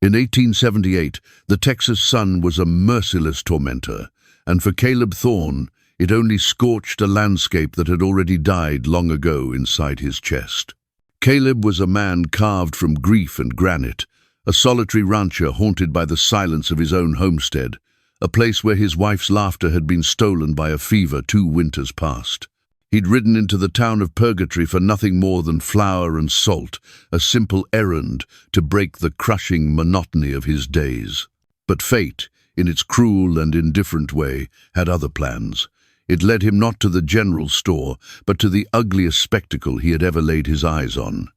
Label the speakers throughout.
Speaker 1: In 1878, the Texas sun was a merciless tormentor, and for Caleb Thorne, it only scorched a landscape that had already died long ago inside his chest. Caleb was a man carved from grief and granite, a solitary rancher haunted by the silence of his own homestead, a place where his wife's laughter had been stolen by a fever 2 winters past. He'd ridden into the town of Purgatory for nothing more than flour and salt, a simple errand to break the crushing monotony of his days. But fate, in its cruel and indifferent way, had other plans. It led him not to the general store, but to the ugliest spectacle he had ever laid his eyes on.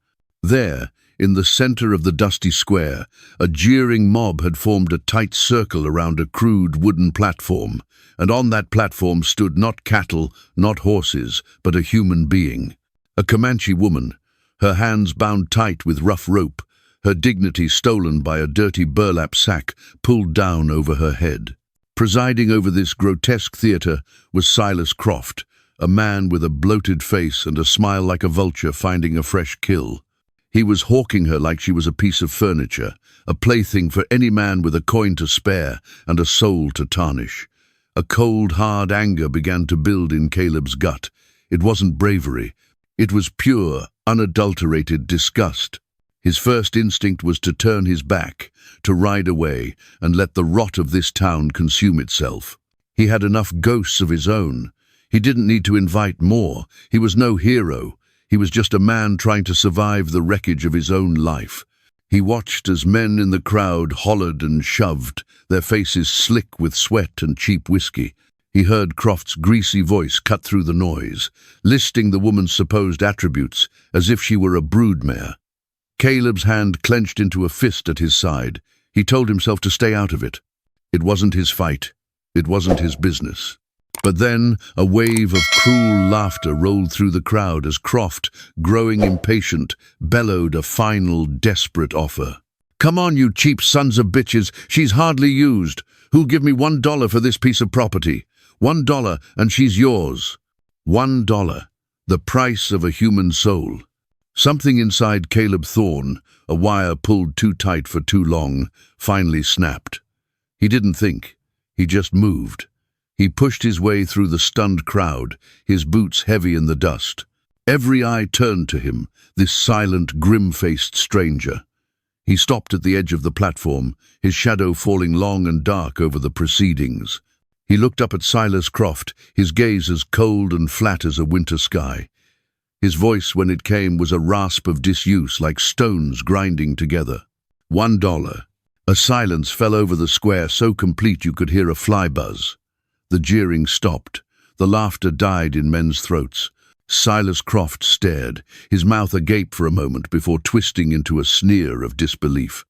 Speaker 1: There, in the center of the dusty square, a jeering mob had formed a tight circle around a crude wooden platform, and on that platform stood not cattle, not horses, but a human being. A Comanche woman, her hands bound tight with rough rope, her dignity stolen by a dirty burlap sack pulled down over her head. Presiding over this grotesque theater was Silas Croft, a man with a bloated face and a smile like a vulture finding a fresh kill. He was hawking her like she was a piece of furniture, a plaything for any man with a coin to spare and a soul to tarnish. A cold, hard anger began to build in Caleb's gut. It wasn't bravery. It was pure, unadulterated disgust. His first instinct was to turn his back, to ride away, and let the rot of this town consume itself. He had enough ghosts of his own. He didn't need to invite more. He was no hero. He was just a man trying to survive the wreckage of his own life. He watched as men in the crowd hollered and shoved, their faces slick with sweat and cheap whiskey. He heard Croft's greasy voice cut through the noise, listing the woman's supposed attributes as if she were a broodmare. Caleb's hand clenched into a fist at his side. He told himself to stay out of it. It wasn't his fight. It wasn't his business. But then a wave of cruel laughter rolled through the crowd as Croft, growing impatient, bellowed a final, desperate offer. "Come on, you cheap sons of bitches, she's hardly used. Who'll give me $1 for this piece of property? $1 and she's yours." $1, the price of a human soul. Something inside Caleb Thorne, a wire pulled too tight for too long, finally snapped. He didn't think. He just moved. He pushed his way through the stunned crowd, his boots heavy in the dust. Every eye turned to him, this silent, grim-faced stranger. He stopped at the edge of the platform, his shadow falling long and dark over the proceedings. He looked up at Silas Croft, his gaze as cold and flat as a winter sky. His voice, when it came, was a rasp of disuse like stones grinding together. $1. A silence fell over the square so complete you could hear a fly buzz. The jeering stopped. The laughter died in men's throats. Silas Croft stared, his mouth agape for a moment before twisting into a sneer of disbelief.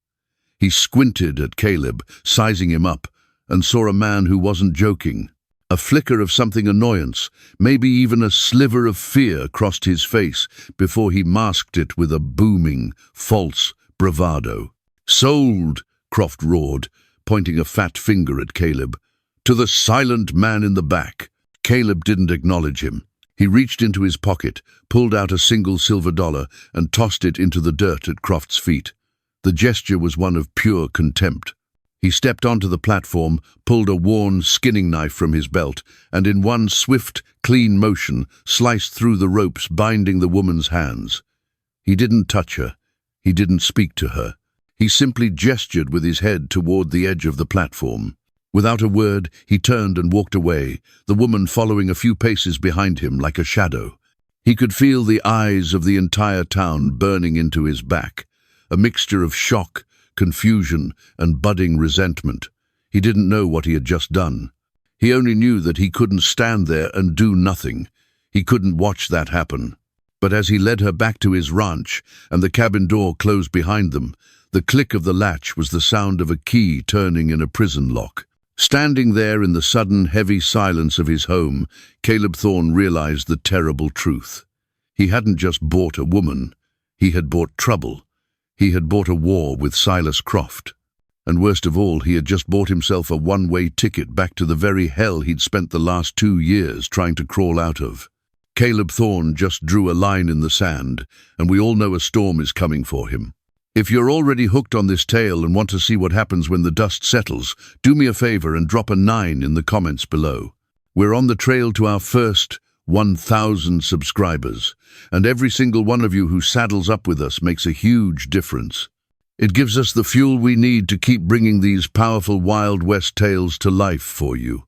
Speaker 1: He squinted at Caleb, sizing him up, and saw a man who wasn't joking. A flicker of something annoyance, maybe even a sliver of fear, crossed his face before he masked it with a booming, false bravado. "Sold!" Croft roared, pointing a fat finger at Caleb. "To the silent man in the back." Caleb didn't acknowledge him. He reached into his pocket, pulled out a single silver dollar, and tossed it into the dirt at Croft's feet. The gesture was one of pure contempt. He stepped onto the platform, pulled a worn skinning knife from his belt, and in one swift, clean motion, sliced through the ropes binding the woman's hands. He didn't touch her. He didn't speak to her. He simply gestured with his head toward the edge of the platform. Without a word, he turned and walked away, the woman following a few paces behind him like a shadow. He could feel the eyes of the entire town burning into his back, a mixture of shock, confusion, and budding resentment. He didn't know what he had just done. He only knew that he couldn't stand there and do nothing. He couldn't watch that happen. But as he led her back to his ranch and the cabin door closed behind them, the click of the latch was the sound of a key turning in a prison lock. Standing there in the sudden, heavy silence of his home, Caleb Thorne realized the terrible truth. He hadn't just bought a woman. He had bought trouble. He had bought a war with Silas Croft. And worst of all, he had just bought himself a one-way ticket back to the very hell he'd spent the last 2 years trying to crawl out of. Caleb Thorne just drew a line in the sand, and we all know a storm is coming for him. If you're already hooked on this tale and want to see what happens when the dust settles, do me a favor and drop a 9 in the comments below. We're on the trail to our first 1,000 subscribers, and every single one of you who saddles up with us makes a huge difference. It gives us the fuel we need to keep bringing these powerful Wild West tales to life for you.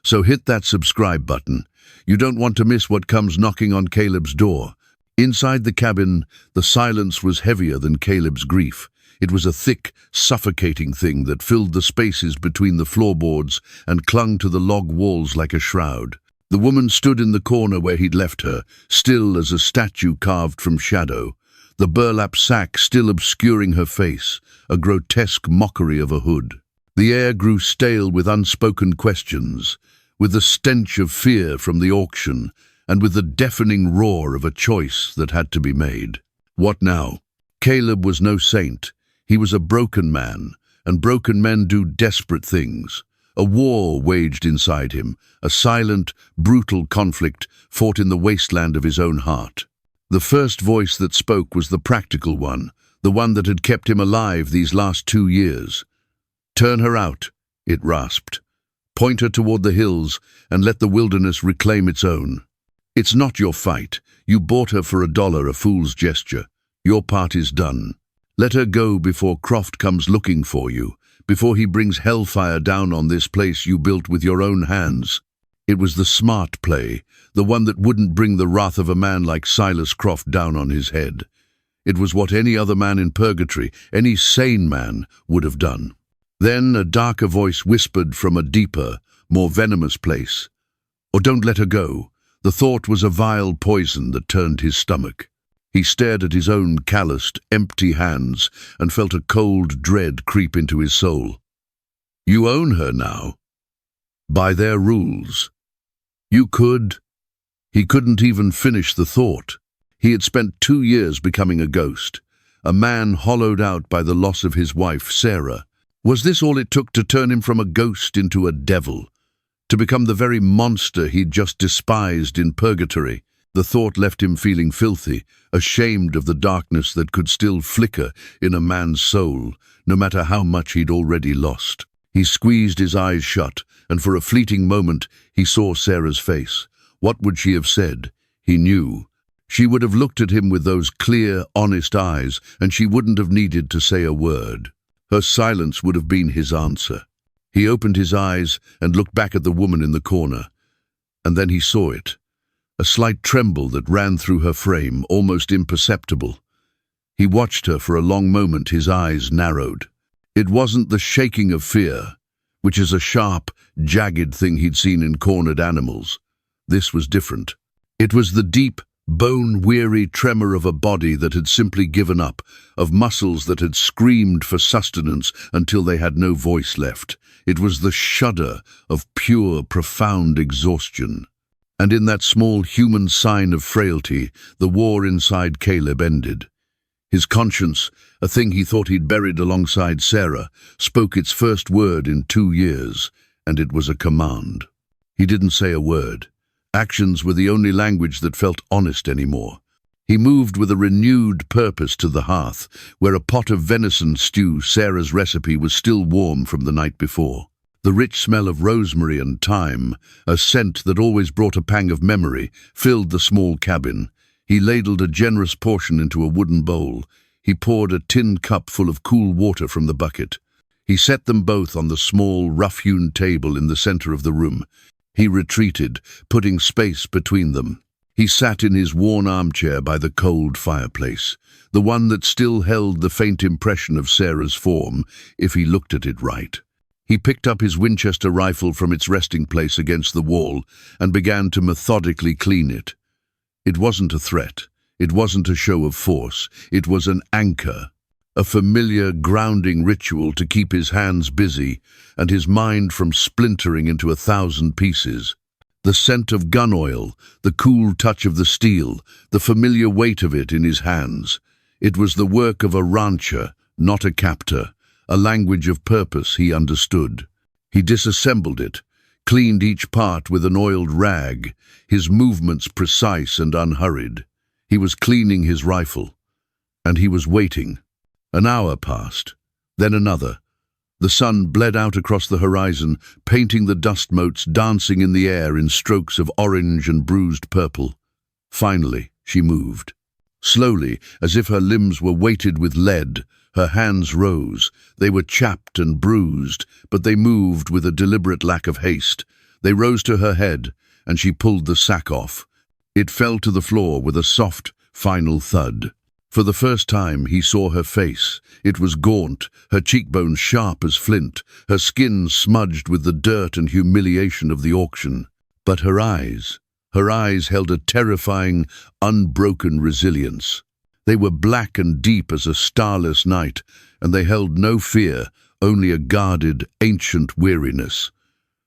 Speaker 1: So hit that subscribe button. You don't want to miss what comes knocking on Caleb's door. Inside the cabin, the silence was heavier than Caleb's grief. It was a thick, suffocating thing that filled the spaces between the floorboards and clung to the log walls like a shroud. The woman stood in the corner where he'd left her, still as a statue carved from shadow, the burlap sack still obscuring her face, a grotesque mockery of a hood. The air grew stale with unspoken questions, with the stench of fear from the auction, and with the deafening roar of a choice that had to be made. What now? Caleb was no saint. He was a broken man, and broken men do desperate things. A war waged inside him, a silent, brutal conflict fought in the wasteland of his own heart. The first voice that spoke was the practical one, the one that had kept him alive these last 2 years. "Turn her out," it rasped. "Point her toward the hills and let the wilderness reclaim its own. It's not your fight. You bought her for $1, a fool's gesture. Your part is done. Let her go before Croft comes looking for you, before he brings hellfire down on this place you built with your own hands." It was the smart play, the one that wouldn't bring the wrath of a man like Silas Croft down on his head. It was what any other man in purgatory, any sane man, would have done. Then a darker voice whispered from a deeper, more venomous place. "Or don't let her go." The thought was a vile poison that turned his stomach. He stared at his own calloused, empty hands and felt a cold dread creep into his soul. "You own her now. By their rules. You could—" He couldn't even finish the thought. He had spent 2 years becoming a ghost, a man hollowed out by the loss of his wife, Sarah. Was this all it took to turn him from a ghost into a devil? To become the very monster he'd just despised in purgatory? The thought left him feeling filthy, ashamed of the darkness that could still flicker in a man's soul, no matter how much he'd already lost. He squeezed his eyes shut, and for a fleeting moment he saw Sarah's face. What would she have said? He knew. She would have looked at him with those clear, honest eyes, and she wouldn't have needed to say a word. Her silence would have been his answer. He opened his eyes and looked back at the woman in the corner, and then he saw it. A slight tremble that ran through her frame, almost imperceptible. He watched her for a long moment, his eyes narrowed. It wasn't the shaking of fear, which is a sharp, jagged thing he'd seen in cornered animals. This was different. It was the deep, bone-weary tremor of a body that had simply given up, of muscles that had screamed for sustenance until they had no voice left. It was the shudder of pure, profound exhaustion. And in that small human sign of frailty, the war inside Caleb ended. His conscience, a thing he thought he'd buried alongside Sarah, spoke its first word in 2 years, and it was a command. He didn't say a word. Actions were the only language that felt honest anymore. He moved with a renewed purpose to the hearth, where a pot of venison stew, Sarah's recipe, was still warm from the night before. The rich smell of rosemary and thyme, a scent that always brought a pang of memory, filled the small cabin. He ladled a generous portion into a wooden bowl. He poured a tin cup full of cool water from the bucket. He set them both on the small, rough-hewn table in the center of the room. He retreated, putting space between them. He sat in his worn armchair by the cold fireplace, the one that still held the faint impression of Sarah's form, if he looked at it right. He picked up his Winchester rifle from its resting place against the wall and began to methodically clean it. It wasn't a threat. It wasn't a show of force. It was an anchor, a familiar grounding ritual to keep his hands busy and his mind from splintering into 1,000 pieces. The scent of gun oil, the cool touch of the steel, the familiar weight of it in his hands. It was the work of a rancher, not a captor, a language of purpose he understood. He disassembled it, cleaned each part with an oiled rag, his movements precise and unhurried. He was cleaning his rifle, and he was waiting. An hour passed, then another. The sun bled out across the horizon, painting the dust motes dancing in the air in strokes of orange and bruised purple. Finally, she moved. Slowly, as if her limbs were weighted with lead, her hands rose. They were chapped and bruised, but they moved with a deliberate lack of haste. They rose to her head, and she pulled the sack off. It fell to the floor with a soft, final thud. For the first time, he saw her face. It was gaunt, her cheekbones sharp as flint, her skin smudged with the dirt and humiliation of the auction. But her eyes held a terrifying, unbroken resilience. They were black and deep as a starless night, and they held no fear, only a guarded, ancient weariness.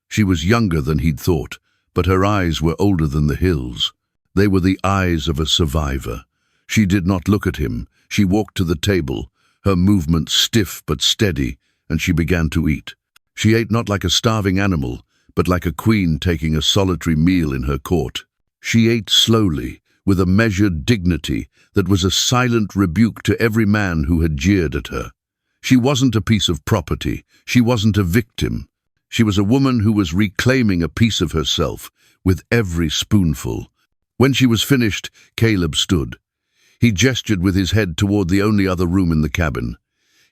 Speaker 1: She was younger than he'd thought, but her eyes were older than the hills. They were the eyes of a survivor. She did not look at him. She walked to the table, her movements stiff but steady, and she began to eat. She ate not like a starving animal, but like a queen taking a solitary meal in her court. She ate slowly, with a measured dignity that was a silent rebuke to every man who had jeered at her. She wasn't a piece of property. She wasn't a victim. She was a woman who was reclaiming a piece of herself with every spoonful. When she was finished, Caleb stood. He gestured with his head toward the only other room in the cabin.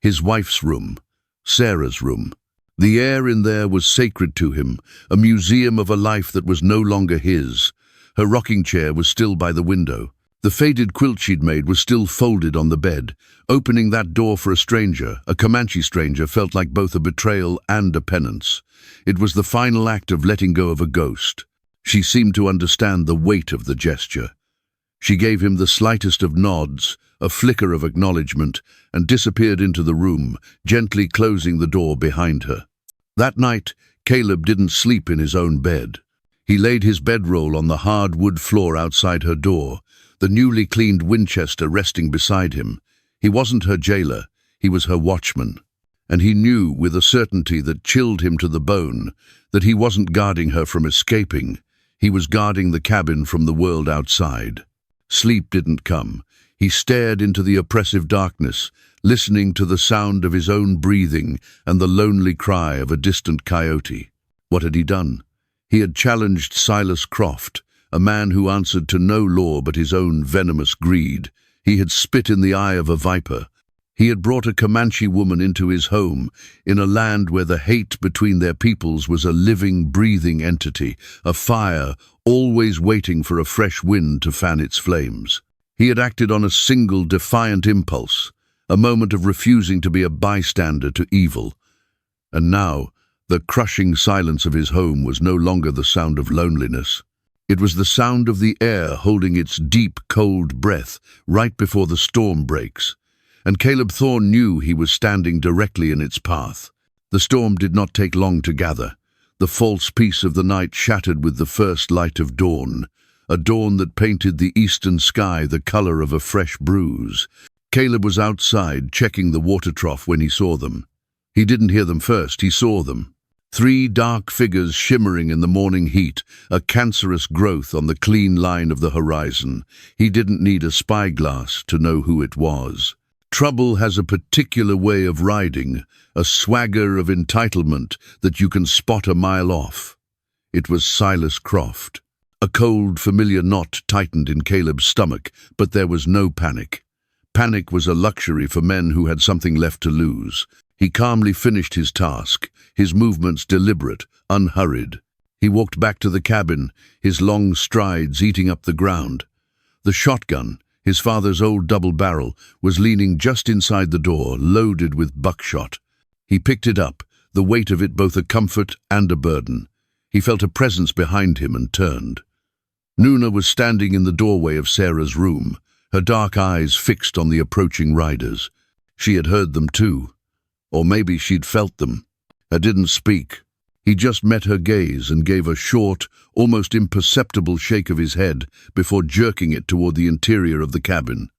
Speaker 1: His wife's room. Sarah's room. The air in there was sacred to him, a museum of a life that was no longer his. Her rocking chair was still by the window. The faded quilt she'd made was still folded on the bed. Opening that door for a stranger, a Comanche stranger, felt like both a betrayal and a penance. It was the final act of letting go of a ghost. She seemed to understand the weight of the gesture. She gave him the slightest of nods, a flicker of acknowledgement, and disappeared into the room, gently closing the door behind her. That night, Caleb didn't sleep in his own bed. He laid his bedroll on the hard wood floor outside her door, the newly cleaned Winchester resting beside him. He wasn't her jailer, he was her watchman. And he knew, with a certainty that chilled him to the bone, that he wasn't guarding her from escaping. He was guarding the cabin from the world outside. Sleep didn't come. He stared into the oppressive darkness, listening to the sound of his own breathing and the lonely cry of a distant coyote. What had he done? He had challenged Silas Croft, a man who answered to no law but his own venomous greed. He had spit in the eye of a viper. He had brought a Comanche woman into his home, in a land where the hate between their peoples was a living, breathing entity, a fire always waiting for a fresh wind to fan its flames. He had acted on a single defiant impulse, a moment of refusing to be a bystander to evil. And now, the crushing silence of his home was no longer the sound of loneliness. It was the sound of the air holding its deep, cold breath right before the storm breaks. And Caleb Thorne knew he was standing directly in its path. The storm did not take long to gather. The false peace of the night shattered with the first light of dawn, a dawn that painted the eastern sky the color of a fresh bruise. Caleb was outside, checking the water trough when he saw them. He didn't hear them first, he saw them. 3 dark figures shimmering in the morning heat, a cancerous growth on the clean line of the horizon. He didn't need a spyglass to know who it was. Trouble has a particular way of riding, a swagger of entitlement that you can spot a mile off. It was Silas Croft. A cold, familiar knot tightened in Caleb's stomach, but there was no panic. Panic was a luxury for men who had something left to lose. He calmly finished his task, his movements deliberate, unhurried. He walked back to the cabin, his long strides eating up the ground. The shotgun, his father's old double barrel, was leaning just inside the door, loaded with buckshot. He picked it up, the weight of it both a comfort and a burden. He felt a presence behind him and turned. Noona was standing in the doorway of Sarah's room, her dark eyes fixed on the approaching riders. She had heard them too. Or maybe she'd felt them. I didn't speak. He just met her gaze and gave a short, almost imperceptible shake of his head before jerking it toward the interior of the cabin.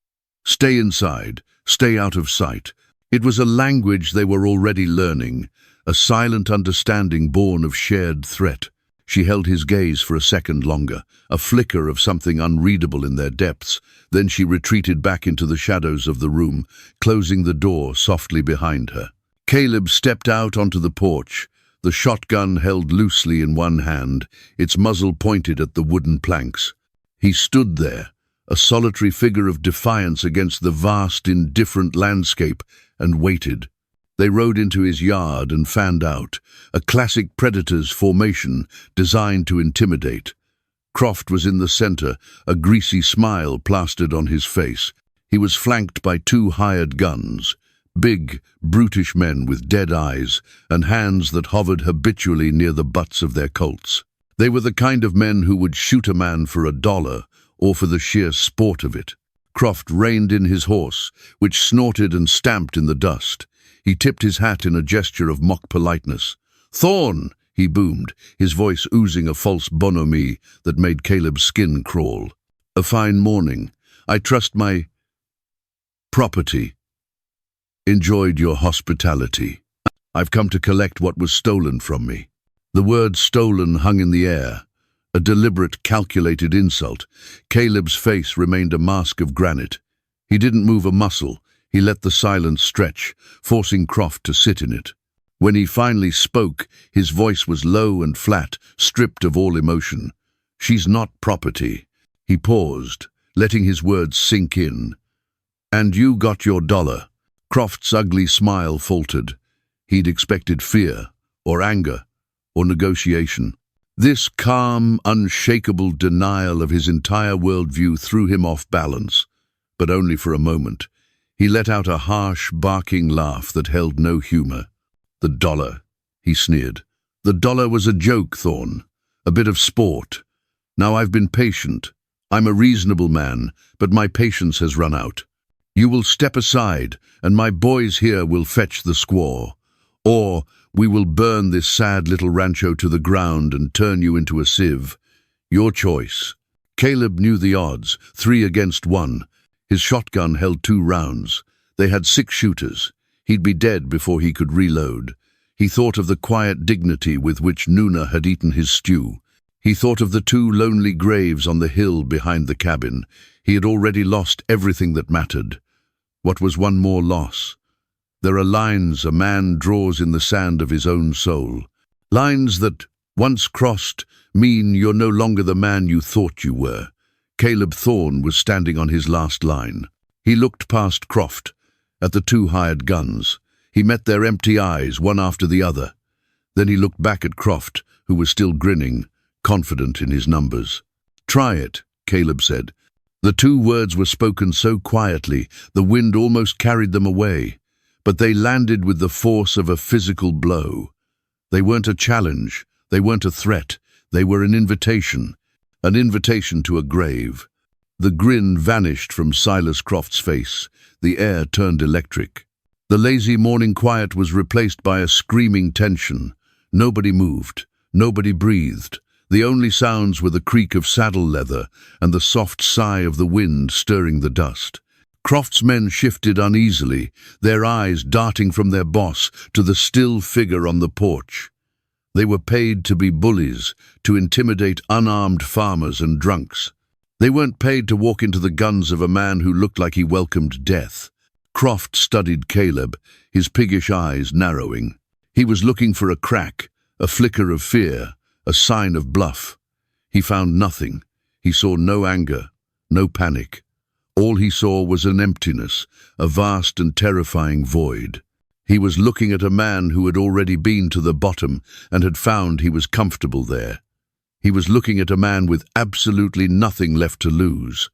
Speaker 1: Stay inside, stay out of sight. It was a language they were already learning, a silent understanding born of shared threat. She held his gaze for a second longer, a flicker of something unreadable in their depths. Then she retreated back into the shadows of the room, closing the door softly behind her. Caleb stepped out onto the porch, the shotgun held loosely in one hand, its muzzle pointed at the wooden planks. He stood there, a solitary figure of defiance against the vast, indifferent landscape, and waited. They rode into his yard and fanned out, a classic predator's formation designed to intimidate. Croft was in the center, a greasy smile plastered on his face. He was flanked by two hired guns, big, brutish men with dead eyes and hands that hovered habitually near the butts of their Colts. They were the kind of men who would shoot a man for $1 or for the sheer sport of it. Croft reined in his horse, which snorted and stamped in the dust. He tipped his hat in a gesture of mock politeness. "Thorn!" he boomed, his voice oozing a false bonhomie that made Caleb's skin crawl. "A fine morning. I trust my property enjoyed your hospitality. I've come to collect what was stolen from me." The word stolen hung in the air, a deliberate, calculated insult. Caleb's face remained a mask of granite. He didn't move a muscle. He let the silence stretch, forcing Croft to sit in it. When he finally spoke, his voice was low and flat, stripped of all emotion. "She's not property." He paused, letting his words sink in. "And you got your $1. Croft's ugly smile faltered. He'd expected fear, or anger, or negotiation. This calm, unshakable denial of his entire worldview threw him off balance, but only for a moment. He let out a harsh, barking laugh that held no humor. "The $1, he sneered. "The $1 was a joke, Thorn. A bit of sport. Now I've been patient. I'm a reasonable man, but my patience has run out. You will step aside, and my boys here will fetch the squaw. Or we will burn this sad little rancho to the ground and turn you into a sieve. Your choice." Caleb knew the odds, 3 against 1. His shotgun held 2 rounds. They had 6 shooters. He'd be dead before he could reload. He thought of the quiet dignity with which Nuna had eaten his stew. He thought of the 2 lonely graves on the hill behind the cabin. He had already lost everything that mattered. What was one more loss? There are lines a man draws in the sand of his own soul. Lines that, once crossed, mean you're no longer the man you thought you were. Caleb Thorn was standing on his last line. He looked past Croft, at the 2 hired guns. He met their empty eyes, one after the other. Then he looked back at Croft, who was still grinning, confident in his numbers. "Try it," Caleb said. The 2 words were spoken so quietly, the wind almost carried them away. But they landed with the force of a physical blow. They weren't a challenge. They weren't a threat. They were an invitation to a grave. The grin vanished from Silas Croft's face. The air turned electric. The lazy morning quiet was replaced by a screaming tension. Nobody moved. Nobody breathed. The only sounds were the creak of saddle leather and the soft sigh of the wind stirring the dust. Croft's men shifted uneasily, their eyes darting from their boss to the still figure on the porch. They were paid to be bullies, to intimidate unarmed farmers and drunks. They weren't paid to walk into the guns of a man who looked like he welcomed death. Croft studied Caleb, his piggish eyes narrowing. He was looking for a crack, a flicker of fear, a sign of bluff. He found nothing. He saw no anger, no panic. All he saw was an emptiness, a vast and terrifying void. He was looking at a man who had already been to the bottom and had found he was comfortable there. He was looking at a man with absolutely nothing left to lose.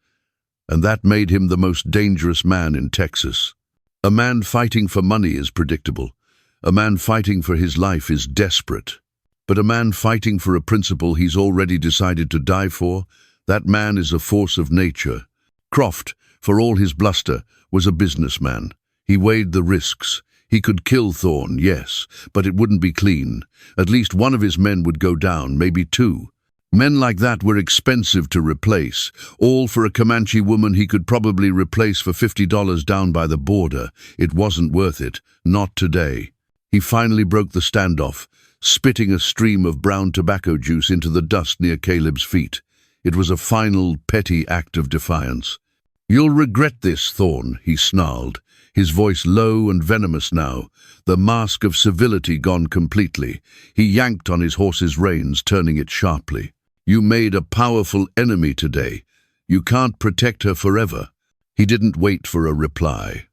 Speaker 1: And that made him the most dangerous man in Texas. A man fighting for money is predictable. A man fighting for his life is desperate. But a man fighting for a principle he's already decided to die for, that man is a force of nature. Croft, for all his bluster, was a businessman. He weighed the risks. He could kill Thorn, yes, but it wouldn't be clean. At least one of his men would go down, maybe 2. Men like that were expensive to replace, all for a Comanche woman he could probably replace for $50 down by the border. It wasn't worth it, not today. He finally broke the standoff, spitting a stream of brown tobacco juice into the dust near Caleb's feet. It was a final, petty act of defiance. "You'll regret this, Thorn," he snarled, his voice low and venomous now, the mask of civility gone completely. He yanked on his horse's reins, turning it sharply. "You made a powerful enemy today. You can't protect her forever." He didn't wait for a reply.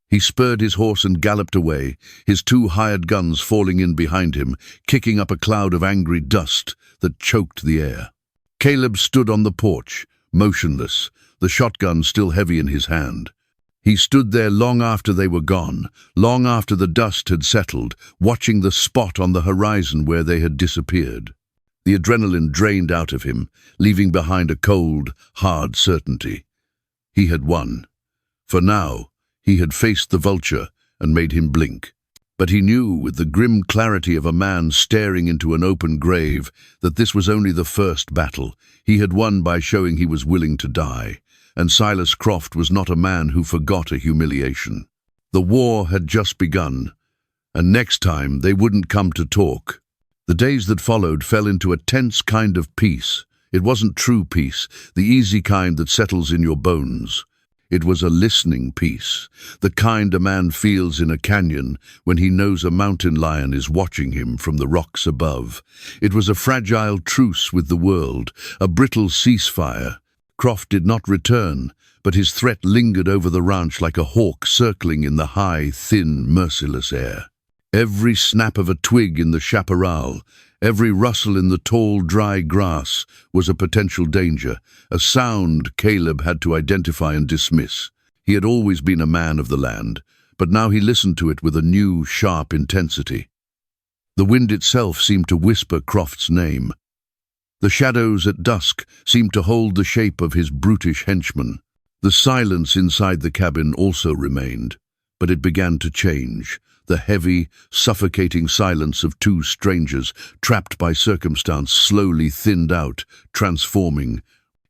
Speaker 1: He spurred his horse and galloped away, his two hired guns falling in behind him, kicking up a cloud of angry dust that choked the air. Caleb stood on the porch, motionless, the shotgun still heavy in his hand. He stood there long after they were gone, long after the dust had settled, watching the spot on the horizon where they had disappeared. The adrenaline drained out of him, leaving behind a cold, hard certainty. He had won. For now, he had faced the vulture and made him blink. But he knew, with the grim clarity of a man staring into an open grave, that this was only the first battle. He had won by showing he was willing to die, and Silas Croft was not a man who forgot a humiliation. The war had just begun, and next time they wouldn't come to talk. The days that followed fell into a tense kind of peace. It wasn't true peace, the easy kind that settles in your bones. It was a listening peace, the kind a man feels in a canyon when he knows a mountain lion is watching him from the rocks above. It was a fragile truce with the world, a brittle ceasefire. Croft did not return, but his threat lingered over the ranch like a hawk circling in the high, thin, merciless air. Every snap of a twig in the chaparral, every rustle in the tall, dry grass was a potential danger, a sound Caleb had to identify and dismiss. He had always been a man of the land, but now he listened to it with a new, sharp intensity. The wind itself seemed to whisper Croft's name. The shadows at dusk seemed to hold the shape of his brutish henchman. The silence inside the cabin also remained, but it began to change. The heavy, suffocating silence of two strangers, trapped by circumstance, slowly thinned out, transforming.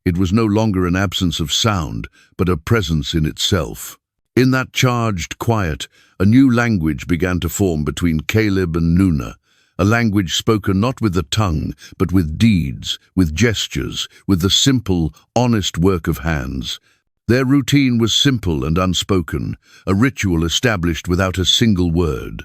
Speaker 1: It was no longer an absence of sound, but a presence in itself. In that charged quiet, a new language began to form between Caleb and Nuna, a language spoken not with the tongue, but with deeds, with gestures, with the simple, honest work of hands. Their routine was simple and unspoken, a ritual established without a single word.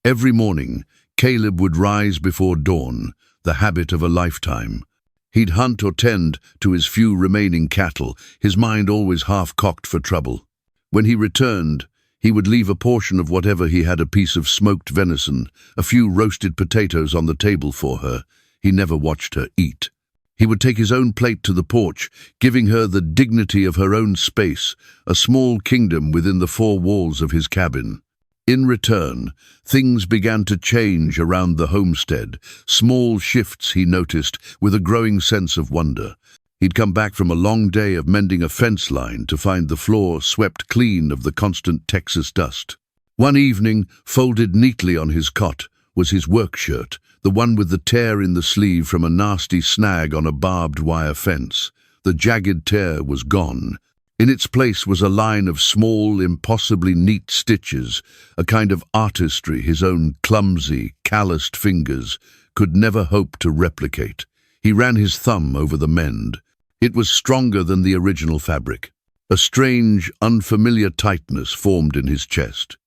Speaker 1: Every morning, Caleb would rise before dawn, the habit of a lifetime. He'd hunt or tend to his few remaining cattle, his mind always half-cocked for trouble. When he returned, he would leave a portion of whatever he had, a piece of smoked venison, a few roasted potatoes on the table for her. He never watched her eat. He would take his own plate to the porch, giving her the dignity of her own space, a small kingdom within the four walls of his cabin. In return, things began to change around the homestead, small shifts he noticed with a growing sense of wonder. He'd come back from a long day of mending a fence line to find the floor swept clean of the constant Texas dust. One evening, folded neatly on his cot, was his work shirt, the one with the tear in the sleeve from a nasty snag on a barbed wire fence. The jagged tear was gone. In its place was a line of small, impossibly neat stitches, a kind of artistry his own clumsy, calloused fingers could never hope to replicate. He ran his thumb over the mend. It was stronger than the original fabric. A strange, unfamiliar tightness formed in his chest.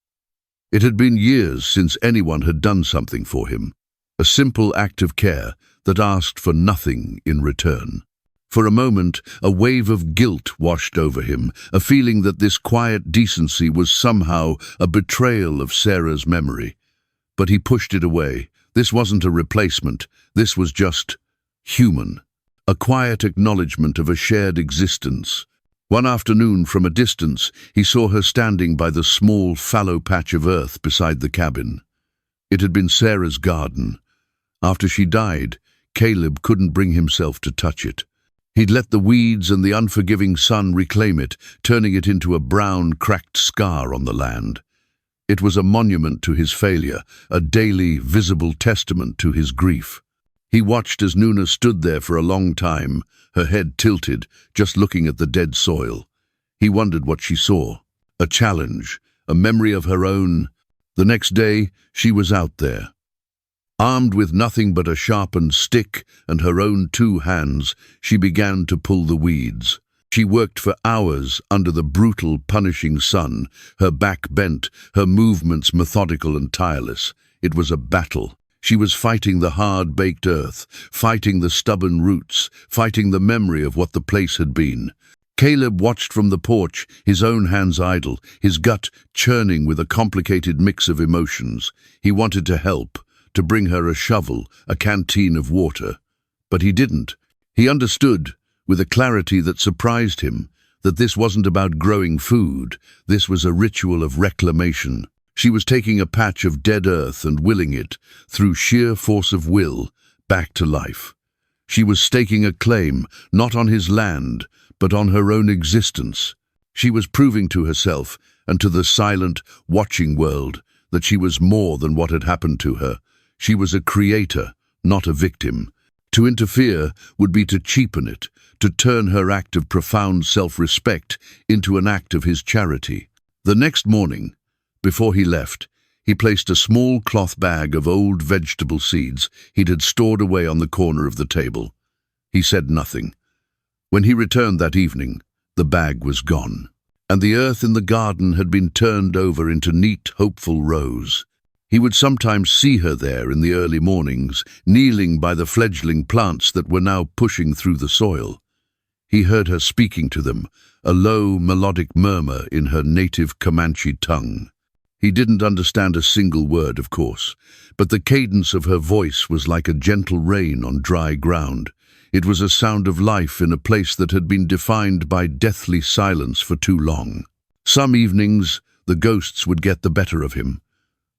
Speaker 1: It had been years since anyone had done something for him, a simple act of care that asked for nothing in return. For a moment, a wave of guilt washed over him, a feeling that this quiet decency was somehow a betrayal of Sarah's memory. But he pushed it away. This wasn't a replacement. This was just human. A quiet acknowledgement of a shared existence. One afternoon, from a distance, he saw her standing by the small, fallow patch of earth beside the cabin. It had been Sarah's garden. After she died, Caleb couldn't bring himself to touch it. He'd let the weeds and the unforgiving sun reclaim it, turning it into a brown, cracked scar on the land. It was a monument to his failure, a daily, visible testament to his grief. He watched as Nuna stood there for a long time, her head tilted, just looking at the dead soil. He wondered what she saw. A challenge, a memory of her own. The next day, she was out there. Armed with nothing but a sharpened stick and her own 2 hands, she began to pull the weeds. She worked for hours under the brutal, punishing sun, her back bent, her movements methodical and tireless. It was a battle. She was fighting the hard-baked earth, fighting the stubborn roots, fighting the memory of what the place had been. Caleb watched from the porch, his own hands idle, his gut churning with a complicated mix of emotions. He wanted to help, to bring her a shovel, a canteen of water. But he didn't. He understood, with a clarity that surprised him, that this wasn't about growing food. This was a ritual of reclamation. She was taking a patch of dead earth and willing it, through sheer force of will, back to life. She was staking a claim, not on his land, but on her own existence. She was proving to herself, and to the silent, watching world, that she was more than what had happened to her. She was a creator, not a victim. To interfere would be to cheapen it, to turn her act of profound self-respect into an act of his charity. The next morning, before he left, he placed a small cloth bag of old vegetable seeds he'd had stored away on the corner of the table. He said nothing. When he returned that evening, the bag was gone, and the earth in the garden had been turned over into neat, hopeful rows. He would sometimes see her there in the early mornings, kneeling by the fledgling plants that were now pushing through the soil. He heard her speaking to them, a low, melodic murmur in her native Comanche tongue. He didn't understand a single word, of course, but the cadence of her voice was like a gentle rain on dry ground. It was a sound of life in a place that had been defined by deathly silence for too long. Some evenings, the ghosts would get the better of him.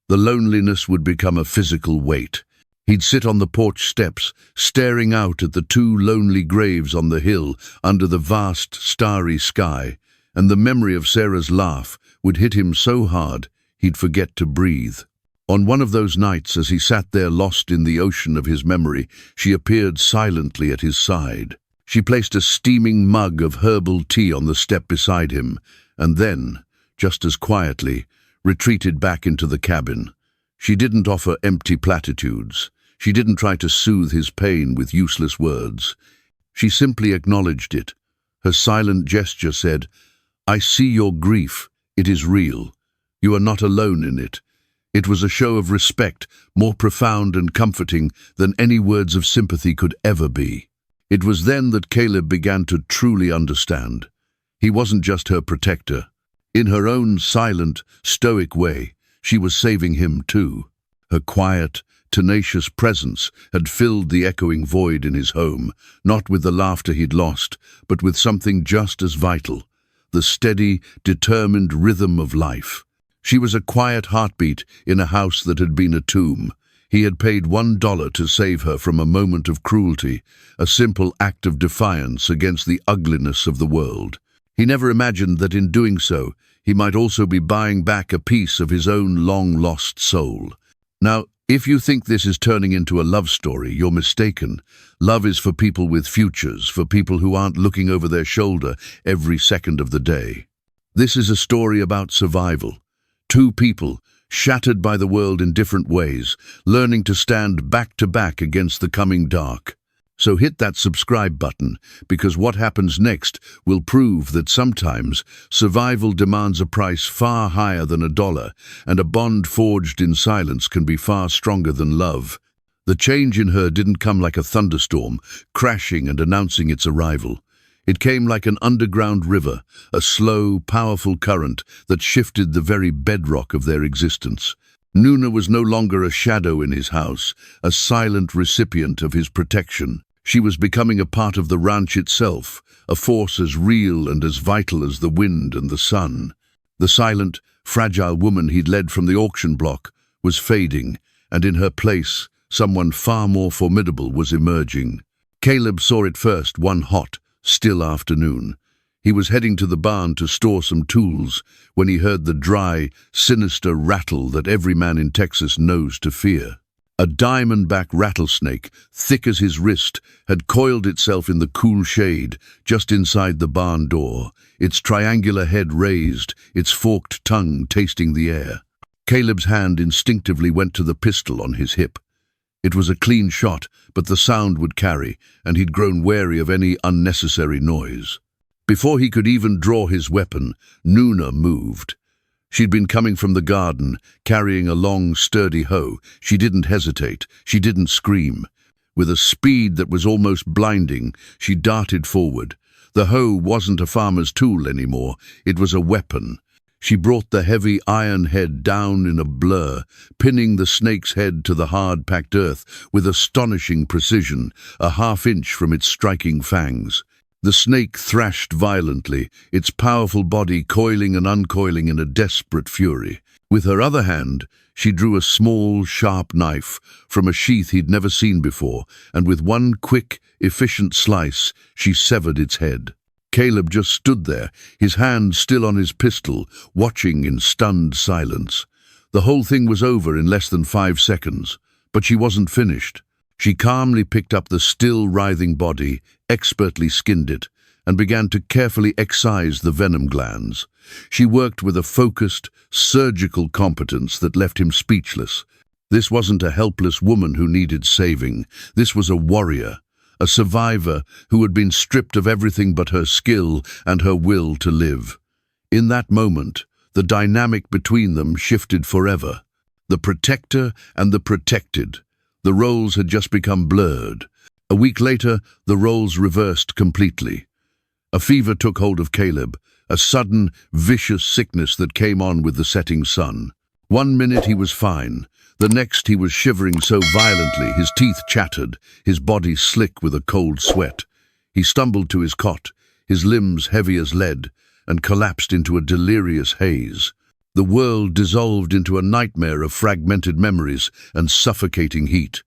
Speaker 1: The loneliness would become a physical weight. He'd sit on the porch steps, staring out at the 2 lonely graves on the hill under the vast, starry sky, and the memory of Sarah's laugh would hit him so hard he'd forget to breathe. On one of those nights, as he sat there lost in the ocean of his memory, she appeared silently at his side. She placed a steaming mug of herbal tea on the step beside him, and then, just as quietly, retreated back into the cabin. She didn't offer empty platitudes. She didn't try to soothe his pain with useless words. She simply acknowledged it. Her silent gesture said, "I see your grief. It is real. You are not alone in it." It was a show of respect, more profound and comforting than any words of sympathy could ever be. It was then that Caleb began to truly understand. He wasn't just her protector. In her own silent, stoic way, she was saving him too. Her quiet, tenacious presence had filled the echoing void in his home, not with the laughter he'd lost, but with something just as vital, the steady, determined rhythm of life. She was a quiet heartbeat in a house that had been a tomb. He had paid $1 to save her from a moment of cruelty, a simple act of defiance against the ugliness of the world. He never imagined that in doing so, he might also be buying back a piece of his own long-lost soul. Now, if you think this is turning into a love story, you're mistaken. Love is for people with futures, for people who aren't looking over their shoulder every second of the day. This is a story about survival. 2 people, shattered by the world in different ways, learning to stand back to back against the coming dark. So hit that subscribe button, because what happens next will prove that sometimes survival demands a price far higher than $1, and a bond forged in silence can be far stronger than love. The change in her didn't come like a thunderstorm, crashing and announcing its arrival. It came like an underground river, a slow, powerful current that shifted the very bedrock of their existence. Nuna was no longer a shadow in his house, a silent recipient of his protection. She was becoming a part of the ranch itself, a force as real and as vital as the wind and the sun. The silent, fragile woman he'd led from the auction block was fading, and in her place, someone far more formidable was emerging. Caleb saw it first one hot, still afternoon. He was heading to the barn to store some tools when he heard the dry, sinister rattle that every man in Texas knows to fear. A diamondback rattlesnake, thick as his wrist, had coiled itself in the cool shade just inside the barn door, its triangular head raised, its forked tongue tasting the air. Caleb's hand instinctively went to the pistol on his hip. It was a clean shot, but the sound would carry, and he'd grown wary of any unnecessary noise. Before he could even draw his weapon, Nuna moved. She'd been coming from the garden, carrying a long, sturdy hoe. She didn't hesitate. She didn't scream. With a speed that was almost blinding, she darted forward. The hoe wasn't a farmer's tool anymore. It was a weapon. She brought the heavy iron head down in a blur, pinning the snake's head to the hard-packed earth with astonishing precision, a half-inch from its striking fangs. The snake thrashed violently, its powerful body coiling and uncoiling in a desperate fury. With her other hand, she drew a small, sharp knife from a sheath he'd never seen before, and with one quick, efficient slice, she severed its head. Caleb just stood there, his hand still on his pistol, watching in stunned silence. The whole thing was over in less than 5 seconds, but she wasn't finished. She calmly picked up the still writhing body, expertly skinned it, and began to carefully excise the venom glands. She worked with a focused, surgical competence that left him speechless. This wasn't a helpless woman who needed saving. This was a warrior, a survivor who had been stripped of everything but her skill and her will to live. In that moment, the dynamic between them shifted forever. The protector and the protected. The roles had just become blurred. A week later, the roles reversed completely. A fever took hold of Caleb, a sudden, vicious sickness that came on with the setting sun. 1 minute he was fine. The next he was shivering so violently his teeth chattered, his body slick with a cold sweat. He stumbled to his cot, his limbs heavy as lead, and collapsed into a delirious haze. The world dissolved into a nightmare of fragmented memories and suffocating heat.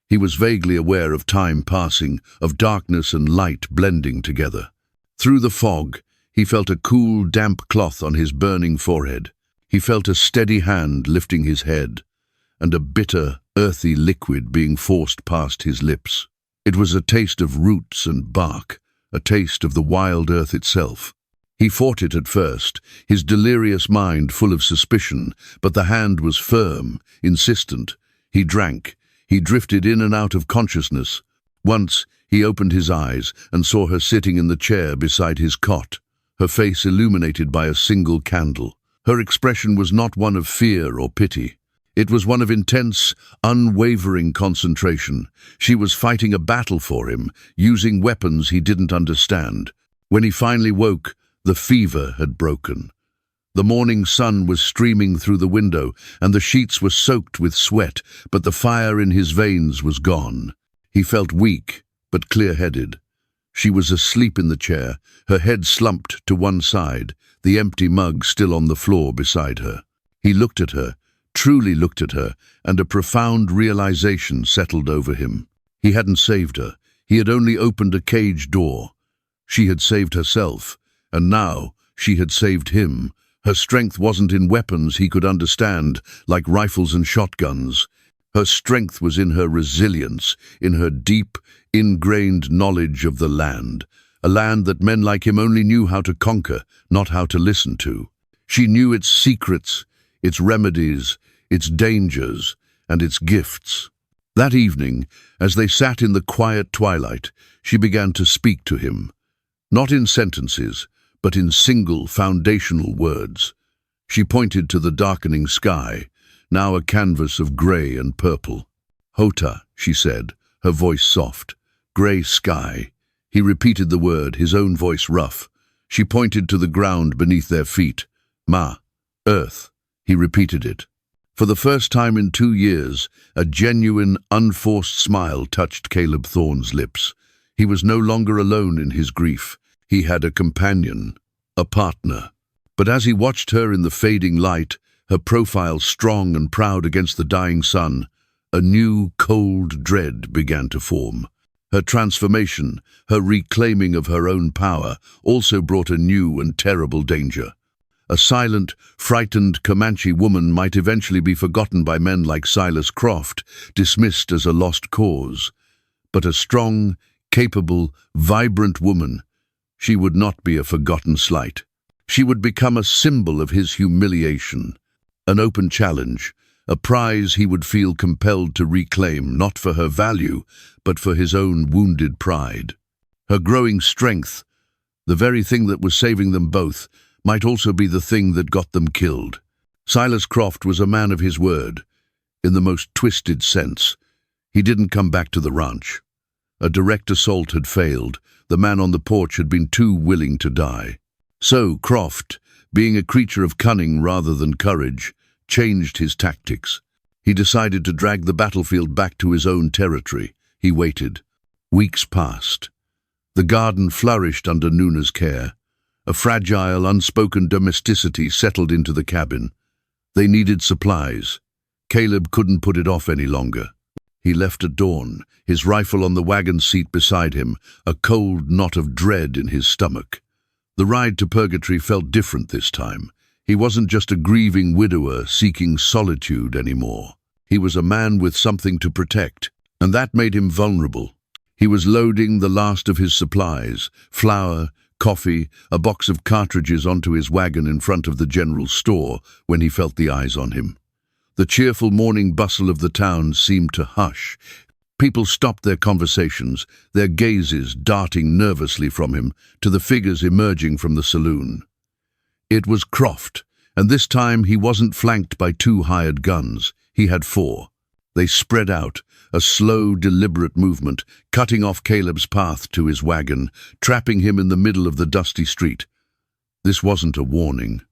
Speaker 1: He was vaguely aware of time passing, of darkness and light blending together. Through the fog, he felt a cool, damp cloth on his burning forehead. He felt a steady hand lifting his head, and a bitter, earthy liquid being forced past his lips. It was a taste of roots and bark, a taste of the wild earth itself. He fought it at first, his delirious mind full of suspicion, but the hand was firm, insistent. He drank. He drifted in and out of consciousness. Once, he opened his eyes and saw her sitting in the chair beside his cot, her face illuminated by a single candle. Her expression was not one of fear or pity. It was one of intense, unwavering concentration. She was fighting a battle for him, using weapons he didn't understand. When he finally woke, the fever had broken. The morning sun was streaming through the window, and the sheets were soaked with sweat, but the fire in his veins was gone. He felt weak, but clear-headed. She was asleep in the chair, her head slumped to one side, the empty mug still on the floor beside her. He looked at her, truly looked at her, and a profound realization settled over him. He hadn't saved her. He had only opened a cage door. She had saved herself, and now she had saved him. Her strength wasn't in weapons he could understand, like rifles and shotguns. Her strength was in her resilience, in her deep, ingrained knowledge of the land, a land that men like him only knew how to conquer, not how to listen to. She knew its secrets, its remedies, its dangers, and its gifts. That evening, as they sat in the quiet twilight, she began to speak to him, not in sentences, but in single, foundational words. She pointed to the darkening sky, now a canvas of grey and purple. "Hota," she said, her voice soft. "Grey sky." He repeated the word, his own voice rough. She pointed to the ground beneath their feet. "Ma, earth." He repeated it. For the first time in 2 years, a genuine, unforced smile touched Caleb Thorne's lips. He was no longer alone in his grief. He had a companion, a partner. But as he watched her in the fading light, her profile strong and proud against the dying sun, a new, cold dread began to form. Her transformation, her reclaiming of her own power, also brought a new and terrible danger. A silent, frightened Comanche woman might eventually be forgotten by men like Silas Croft, dismissed as a lost cause. But a strong, capable, vibrant woman, she would not be a forgotten slight. She would become a symbol of his humiliation, an open challenge, a prize he would feel compelled to reclaim, not for her value, but for his own wounded pride. Her growing strength, the very thing that was saving them both, might also be the thing that got them killed. Silas Croft was a man of his word, in the most twisted sense. He didn't come back to the ranch. A direct assault had failed. The man on the porch had been too willing to die. So Croft, being a creature of cunning rather than courage, changed his tactics. He decided to drag the battlefield back to his own territory. He waited. Weeks passed. The garden flourished under Nuna's care. A fragile, unspoken domesticity settled into the cabin. They needed supplies. Caleb couldn't put it off any longer. He left at dawn, his rifle on the wagon seat beside him, a cold knot of dread in his stomach. The ride to purgatory felt different this time. He wasn't just a grieving widower seeking solitude anymore. He was a man with something to protect, and that made him vulnerable. He was loading the last of his supplies, flour, coffee, a box of cartridges onto his wagon in front of the general store when he felt the eyes on him. The cheerful morning bustle of the town seemed to hush. People stopped their conversations, their gazes darting nervously from him to the figures emerging from the saloon. It was Croft, and this time he wasn't flanked by 2 hired guns. He had 4. They spread out, a slow, deliberate movement, cutting off Caleb's path to his wagon, trapping him in the middle of the dusty street. This wasn't a warning.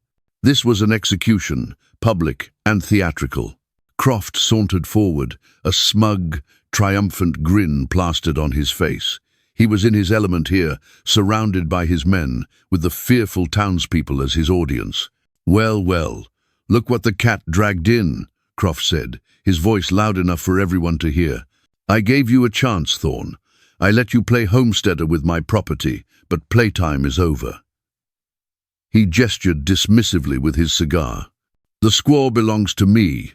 Speaker 1: This was an execution, public and theatrical. Croft sauntered forward, a smug, triumphant grin plastered on his face. He was in his element here, surrounded by his men, with the fearful townspeople as his audience. "Well, well, look what the cat dragged in," Croft said, his voice loud enough for everyone to hear. "I gave you a chance, Thorne. I let you play homesteader with my property, but playtime is over." He gestured dismissively with his cigar. "The squaw belongs to me.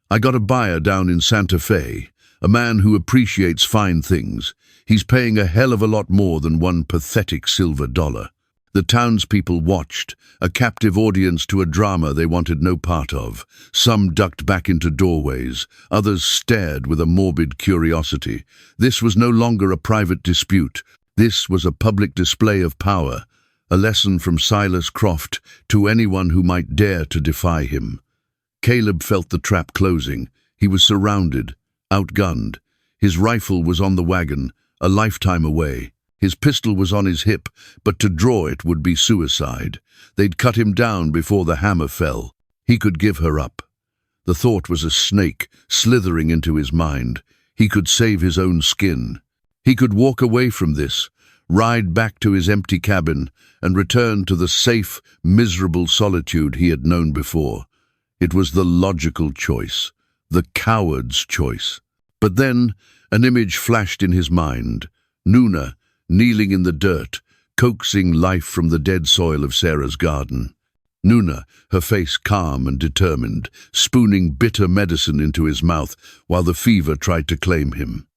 Speaker 1: I got a buyer down in Santa Fe, a man who appreciates fine things. He's paying a hell of a lot more than one pathetic silver dollar." The townspeople watched, a captive audience to a drama they wanted no part of. Some ducked back into doorways, others stared with a morbid curiosity. This was no longer a private dispute. This was a public display of power, a lesson from Silas Croft to anyone who might dare to defy him. Caleb felt the trap closing. He was surrounded, outgunned. His rifle was on the wagon, a lifetime away. His pistol was on his hip, but to draw it would be suicide. They'd cut him down before the hammer fell. He could give her up. The thought was a snake slithering into his mind. He could save his own skin. He could walk away from this, ride back to his empty cabin, and return to the safe, miserable solitude he had known before. It was the logical choice, the coward's choice. But then an image flashed in his mind. Nuna, kneeling in the dirt, coaxing life from the dead soil of Sarah's garden. Nuna, her face calm and determined, spooning bitter medicine into his mouth while the fever tried to claim him.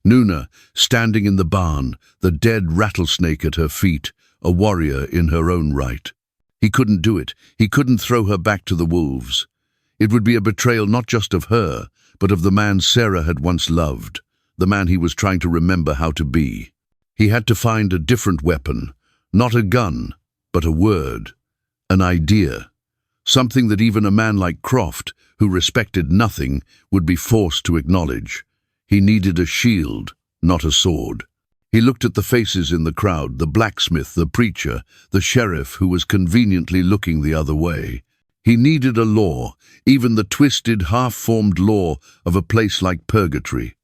Speaker 1: Nuna, standing in the barn, the dead rattlesnake at her feet, a warrior in her own right. He couldn't do it. He couldn't throw her back to the wolves. It would be a betrayal not just of her, but of the man Sarah had once loved, the man he was trying to remember how to be. He had to find a different weapon, not a gun, but a word, an idea, something that even a man like Croft, who respected nothing, would be forced to acknowledge. He needed a shield, not a sword. He looked at the faces in the crowd, the blacksmith, the preacher, the sheriff who was conveniently looking the other way. He needed a law, even the twisted, half-formed law of a place like purgatory.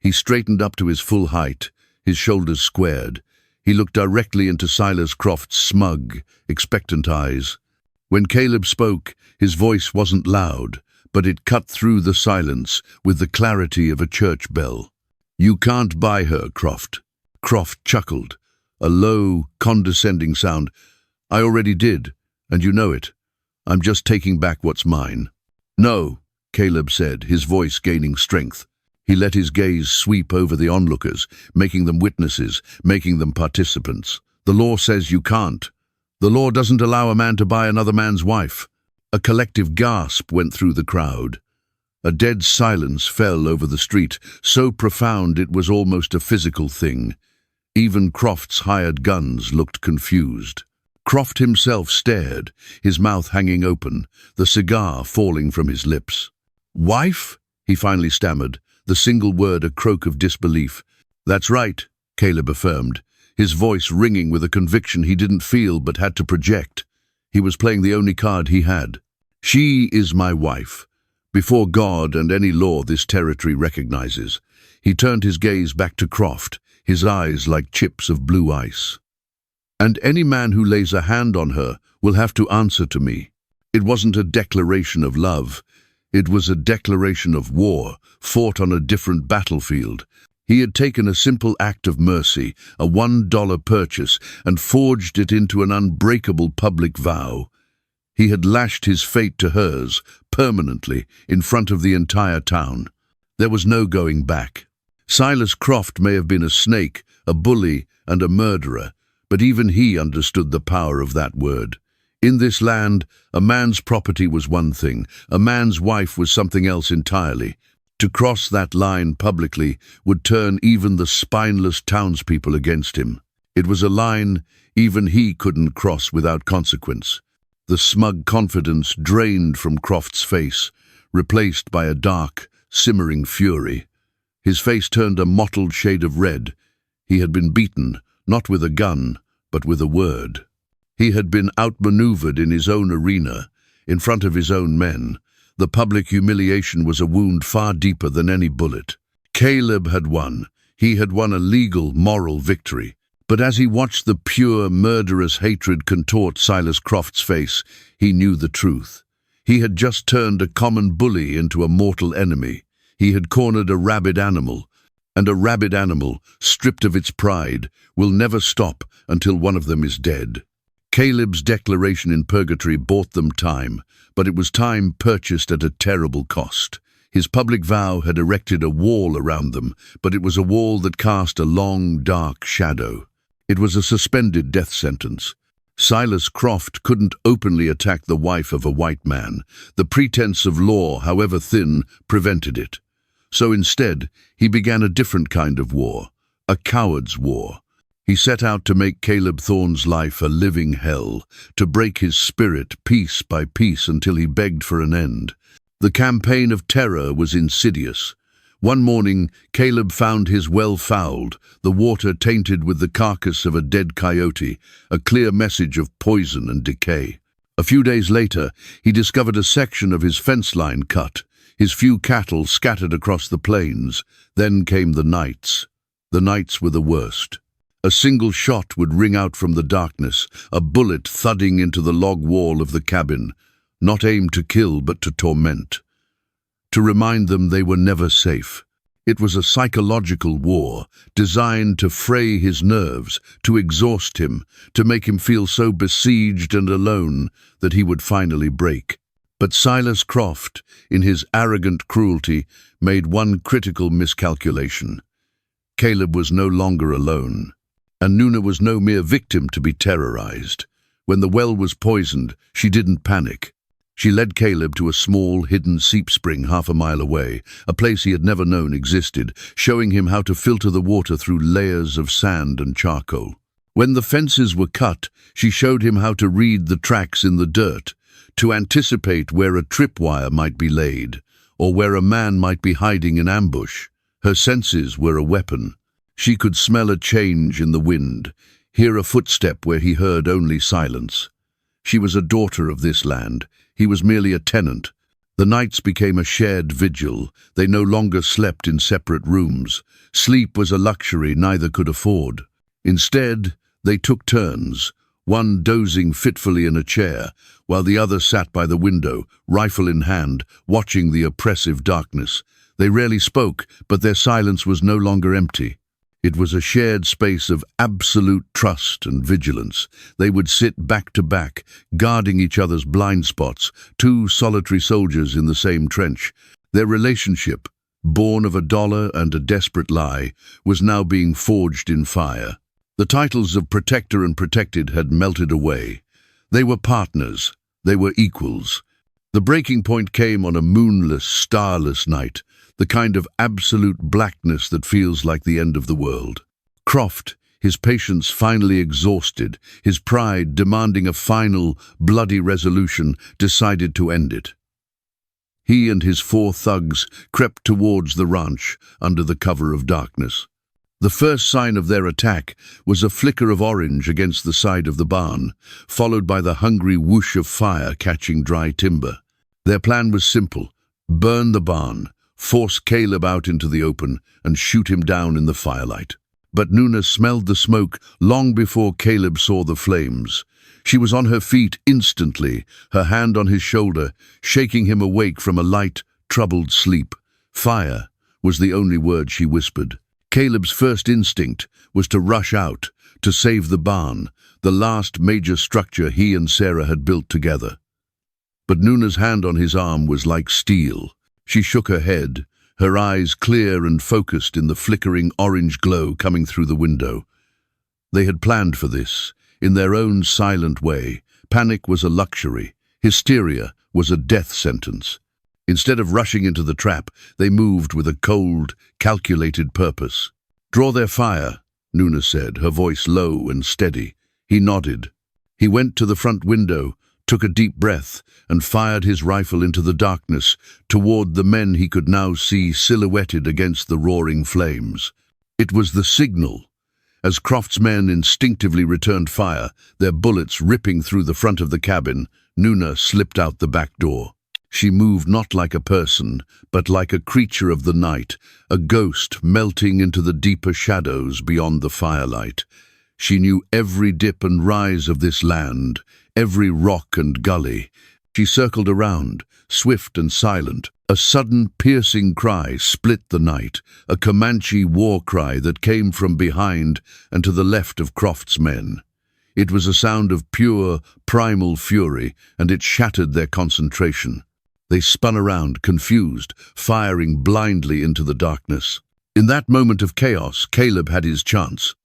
Speaker 1: He straightened up to his full height, his shoulders squared. He looked directly into Silas Croft's smug, expectant eyes. When Caleb spoke, his voice wasn't loud, but it cut through the silence with the clarity of a church bell. "You can't buy her, Croft." Croft chuckled, a low, condescending sound. "I already did, and you know it. I'm just taking back what's mine." "No," Caleb said, his voice gaining strength. He let his gaze sweep over the onlookers, making them witnesses, making them participants. "The law says you can't. The law doesn't allow a man to buy another man's wife." A collective gasp went through the crowd. A dead silence fell over the street, so profound it was almost a physical thing. Even Croft's hired guns looked confused. Croft himself stared, his mouth hanging open, the cigar falling from his lips. "Wife?" he finally stammered, the single word a croak of disbelief. "That's right," Caleb affirmed, his voice ringing with a conviction he didn't feel but had to project. He was playing the only card he had. "She is my wife. Before God and any law this territory recognizes." He turned his gaze back to Croft, his eyes like chips of blue ice. "And any man who lays a hand on her will have to answer to me." It wasn't a declaration of love. It was a declaration of war, fought on a different battlefield. He had taken a simple act of mercy, a $1 purchase, and forged it into an unbreakable public vow. He had lashed his fate to hers, permanently, in front of the entire town. There was no going back. Silas Croft may have been a snake, a bully, and a murderer, but even he understood the power of that word. In this land, a man's property was one thing, a man's wife was something else entirely. To cross that line publicly would turn even the spineless townspeople against him. It was a line even he couldn't cross without consequence. The smug confidence drained from Croft's face, replaced by a dark, simmering fury. His face turned a mottled shade of red. He had been beaten, not with a gun, but with a word. He had been outmaneuvered in his own arena, in front of his own men. The public humiliation was a wound far deeper than any bullet. Caleb had won. He had won a legal, moral victory. But as he watched the pure, murderous hatred contort Silas Croft's face, he knew the truth. He had just turned a common bully into a mortal enemy. He had cornered a rabid animal, and a rabid animal, stripped of its pride, will never stop until one of them is dead. Caleb's declaration in purgatory bought them time, but it was time purchased at a terrible cost. His public vow had erected a wall around them, but it was a wall that cast a long, dark shadow. It was a suspended death sentence. Silas Croft couldn't openly attack the wife of a white man. The pretense of law, however thin, prevented it. So instead, he began a different kind of war, a coward's war. He set out to make Caleb Thorne's life a living hell, to break his spirit piece by piece until he begged for an end. The campaign of terror was insidious. One morning, Caleb found his well fouled, the water tainted with the carcass of a dead coyote, a clear message of poison and decay. A few days later, he discovered a section of his fence line cut, his few cattle scattered across the plains. Then came the nights. The nights were the worst. A single shot would ring out from the darkness, a bullet thudding into the log wall of the cabin, not aimed to kill but to torment, to remind them they were never safe. It was a psychological war, designed to fray his nerves, to exhaust him, to make him feel so besieged and alone that he would finally break. But Silas Croft, in his arrogant cruelty, made one critical miscalculation. Caleb was no longer alone, and Nuna was no mere victim to be terrorized. When the well was poisoned, she didn't panic. She led Caleb to a small, hidden seep spring half a mile away, a place he had never known existed, showing him how to filter the water through layers of sand and charcoal. When the fences were cut, she showed him how to read the tracks in the dirt, to anticipate where a tripwire might be laid, or where a man might be hiding in ambush. Her senses were a weapon. She could smell a change in the wind, hear a footstep where he heard only silence. She was a daughter of this land. He was merely a tenant. The nights became a shared vigil. They no longer slept in separate rooms. Sleep was a luxury neither could afford. Instead, they took turns, one dozing fitfully in a chair, while the other sat by the window, rifle in hand, watching the oppressive darkness. They rarely spoke, but their silence was no longer empty. It was a shared space of absolute trust and vigilance. They would sit back to back, guarding each other's blind spots, two solitary soldiers in the same trench. Their relationship, born of $1 and a desperate lie, was now being forged in fire. The titles of protector and protected had melted away. They were partners. They were equals. The breaking point came on a moonless, starless night, the kind of absolute blackness that feels like the end of the world. Croft, his patience finally exhausted, his pride demanding a final, bloody resolution, decided to end it. He and his 4 thugs crept towards the ranch under the cover of darkness. The first sign of their attack was a flicker of orange against the side of the barn, followed by the hungry whoosh of fire catching dry timber. Their plan was simple: burn the barn, force Caleb out into the open, and shoot him down in the firelight. But Nuna smelled the smoke long before Caleb saw the flames. She was on her feet instantly, her hand on his shoulder, shaking him awake from a light, troubled sleep. Fire was the only word she whispered. Caleb's first instinct was to rush out, to save the barn, the last major structure he and Sarah had built together. But Nuna's hand on his arm was like steel. She shook her head, her eyes clear and focused in the flickering orange glow coming through the window. They had planned for this, in their own silent way. Panic was a luxury. Hysteria was a death sentence. Instead of rushing into the trap, they moved with a cold, calculated purpose. "Draw their fire," Nuna said, her voice low and steady. He nodded. He went to the front window, took a deep breath, and fired his rifle into the darkness, toward the men he could now see silhouetted against the roaring flames. It was the signal. As Croft's men instinctively returned fire, their bullets ripping through the front of the cabin, Nuna slipped out the back door. She moved not like a person, but like a creature of the night, a ghost melting into the deeper shadows beyond the firelight. She knew every dip and rise of this land, every rock and gully. She circled around, swift and silent. A sudden, piercing cry split the night, a Comanche war cry that came from behind and to the left of Croft's men. It was a sound of pure, primal fury, and it shattered their concentration. They spun around, confused, firing blindly into the darkness. In that moment of chaos, Caleb had his chance.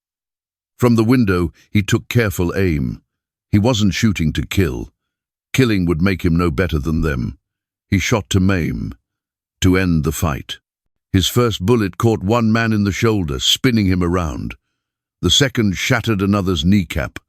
Speaker 1: From the window, he took careful aim. He wasn't shooting to kill. Killing would make him no better than them. He shot to maim, to end the fight. His first bullet caught one man in the shoulder, spinning him around. The second shattered another's kneecap.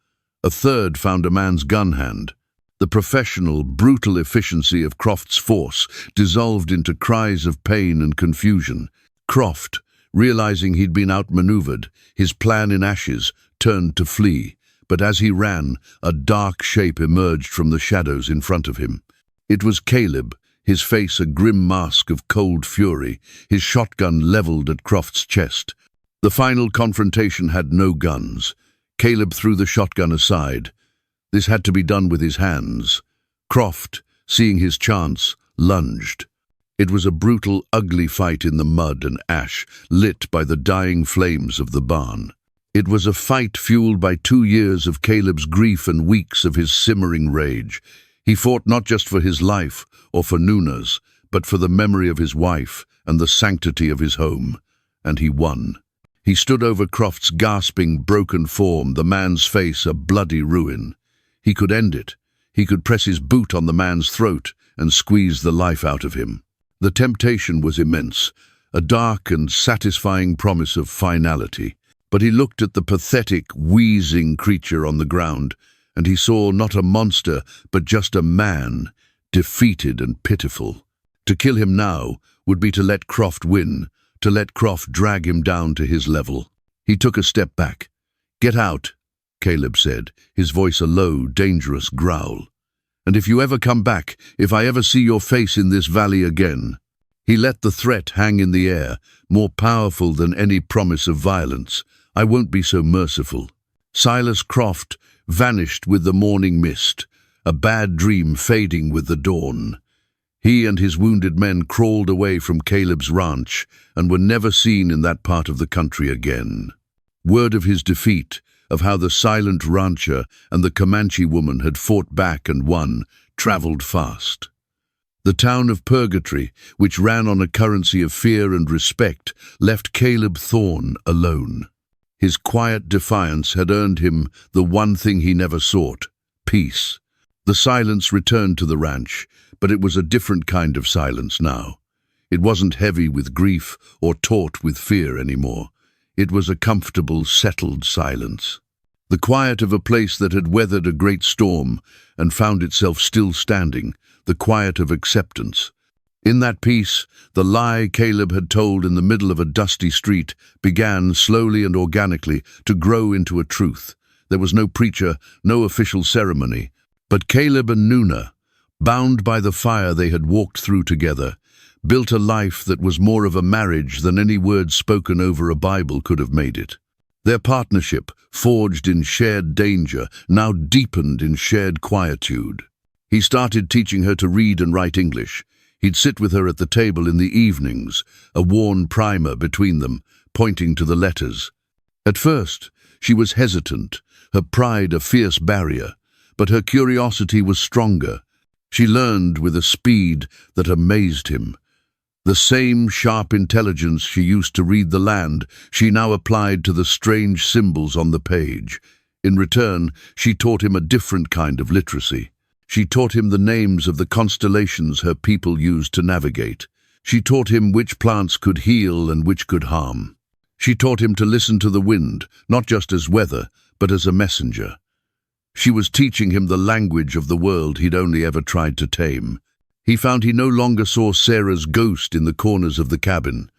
Speaker 1: A third found a man's gun hand. The professional, brutal efficiency of Croft's force dissolved into cries of pain and confusion. Croft, realizing he'd been outmaneuvered, his plan in ashes, turned to flee. But as he ran, a dark shape emerged from the shadows in front of him. It was Caleb, his face a grim mask of cold fury, his shotgun leveled at Croft's chest. The final confrontation had no guns. Caleb threw the shotgun aside. This had to be done with his hands. Croft, seeing his chance, lunged. It was a brutal, ugly fight in the mud and ash, lit by the dying flames of the barn. It was a fight fueled by 2 years of Caleb's grief and weeks of his simmering rage. He fought not just for his life or for Nuna's, but for the memory of his wife and the sanctity of his home. And he won. He stood over Croft's gasping, broken form, the man's face a bloody ruin. He could end it. He could press his boot on the man's throat and squeeze the life out of him. The temptation was immense, a dark and satisfying promise of finality. But he looked at the pathetic, wheezing creature on the ground, and he saw not a monster, but just a man, defeated and pitiful. To kill him now would be to let Croft win, to let Croft drag him down to his level. He took a step back. "Get out," Caleb said, his voice a low, dangerous growl. "And if you ever come back, if I ever see your face in this valley again." He let the threat hang in the air, more powerful than any promise of violence. "I won't be so merciful." Silas Croft vanished with the morning mist, a bad dream fading with the dawn. He and his wounded men crawled away from Caleb's ranch and were never seen in that part of the country again. Word of his defeat, of how the silent rancher and the Comanche woman had fought back and won, traveled fast. The town of Purgatory, which ran on a currency of fear and respect, left Caleb Thorne alone. His quiet defiance had earned him the one thing he never sought: peace. The silence returned to the ranch, but it was a different kind of silence now. It wasn't heavy with grief or taut with fear anymore. It was a comfortable, settled silence. The quiet of a place that had weathered a great storm and found itself still standing, the quiet of acceptance. In that peace, the lie Caleb had told in the middle of a dusty street began, slowly and organically, to grow into a truth. There was no preacher, no official ceremony, but Caleb and Nuna, bound by the fire they had walked through together, built a life that was more of a marriage than any words spoken over a Bible could have made it. Their partnership, forged in shared danger, now deepened in shared quietude. He started teaching her to read and write English. He'd sit with her at the table in the evenings, a worn primer between them, pointing to the letters. At first, she was hesitant, her pride a fierce barrier, but her curiosity was stronger. She learned with a speed that amazed him. The same sharp intelligence she used to read the land, she now applied to the strange symbols on the page. In return, she taught him a different kind of literacy. She taught him the names of the constellations her people used to navigate. She taught him which plants could heal and which could harm. She taught him to listen to the wind, not just as weather, but as a messenger. She was teaching him the language of the world he'd only ever tried to tame. He found he no longer saw Sarah's ghost in the corners of the cabin.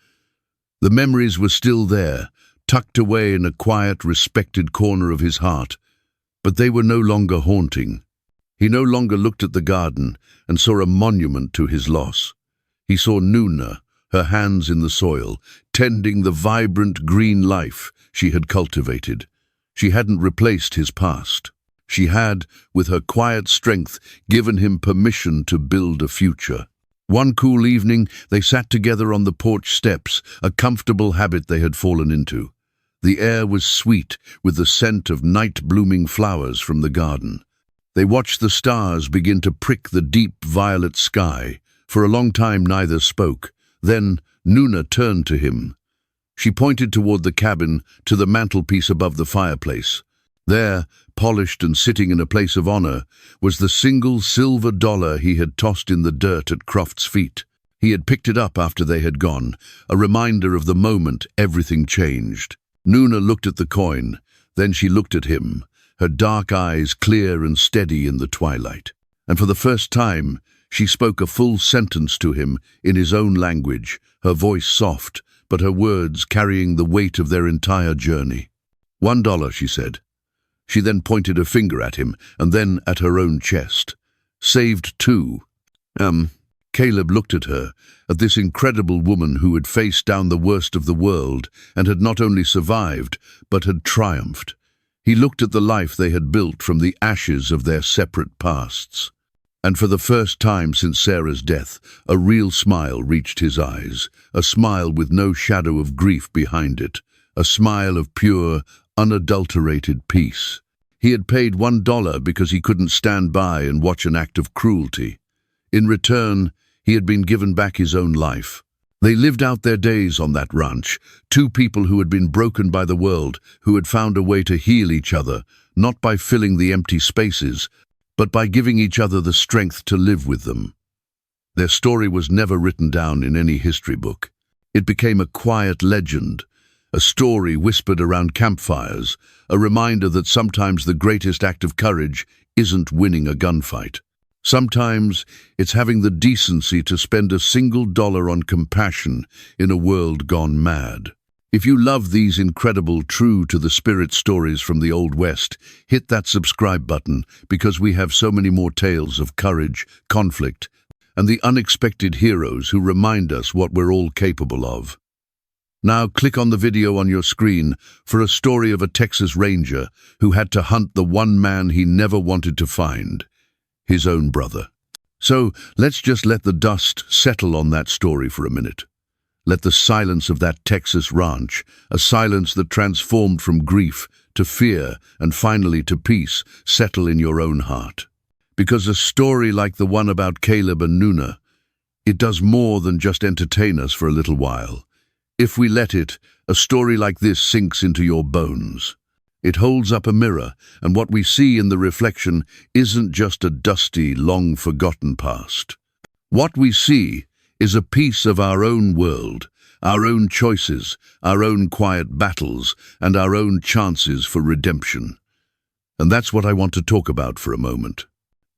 Speaker 1: The memories were still there, tucked away in a quiet, respected corner of his heart, but they were no longer haunting. He no longer looked at the garden and saw a monument to his loss. He saw Nuna, her hands in the soil, tending the vibrant green life she had cultivated. She hadn't replaced his past. She had, with her quiet strength, given him permission to build a future. One cool evening, they sat together on the porch steps, a comfortable habit they had fallen into. The air was sweet, with the scent of night-blooming flowers from the garden. They watched the stars begin to prick the deep violet sky. For a long time neither spoke. Then Nuna turned to him. She pointed toward the cabin, to the mantelpiece above the fireplace. There, polished and sitting in a place of honor, was the single silver dollar he had tossed in the dirt at Croft's feet. He had picked it up after they had gone, a reminder of the moment everything changed. Nuna looked at the coin, then she looked at him, her dark eyes clear and steady in the twilight. And for the first time, she spoke a full sentence to him in his own language, her voice soft, but her words carrying the weight of their entire journey. $1, she said. She then pointed a finger at him, and then at her own chest. Saved too. Caleb looked at her, at this incredible woman who had faced down the worst of the world and had not only survived, but had triumphed. He looked at the life they had built from the ashes of their separate pasts. And for the first time since Sarah's death, a real smile reached his eyes, a smile with no shadow of grief behind it, a smile of pure, unadulterated peace. He had paid $1 because he couldn't stand by and watch an act of cruelty. In return, he had been given back his own life. They lived out their days on that ranch, two people who had been broken by the world, who had found a way to heal each other, not by filling the empty spaces, but by giving each other the strength to live with them. Their story was never written down in any history book. It became a quiet legend, a story whispered around campfires, a reminder that sometimes the greatest act of courage isn't winning a gunfight. Sometimes it's having the decency to spend a single dollar on compassion in a world gone mad. If you love these incredible, true-to-the-spirit stories from the Old West, hit that subscribe button because we have so many more tales of courage, conflict, and the unexpected heroes who remind us what we're all capable of. Now click on the video on your screen for a story of a Texas Ranger who had to hunt the one man he never wanted to find, his own brother. So let's just let the dust settle on that story for a minute. Let the silence of that Texas ranch, a silence that transformed from grief to fear and finally to peace, settle in your own heart. Because a story like the one about Caleb and Nuna, it does more than just entertain us for a little while. If we let it, a story like this sinks into your bones. It holds up a mirror, and what we see in the reflection isn't just a dusty, long-forgotten past. What we see is a piece of our own world, our own choices, our own quiet battles, and our own chances for redemption. And that's what I want to talk about for a moment.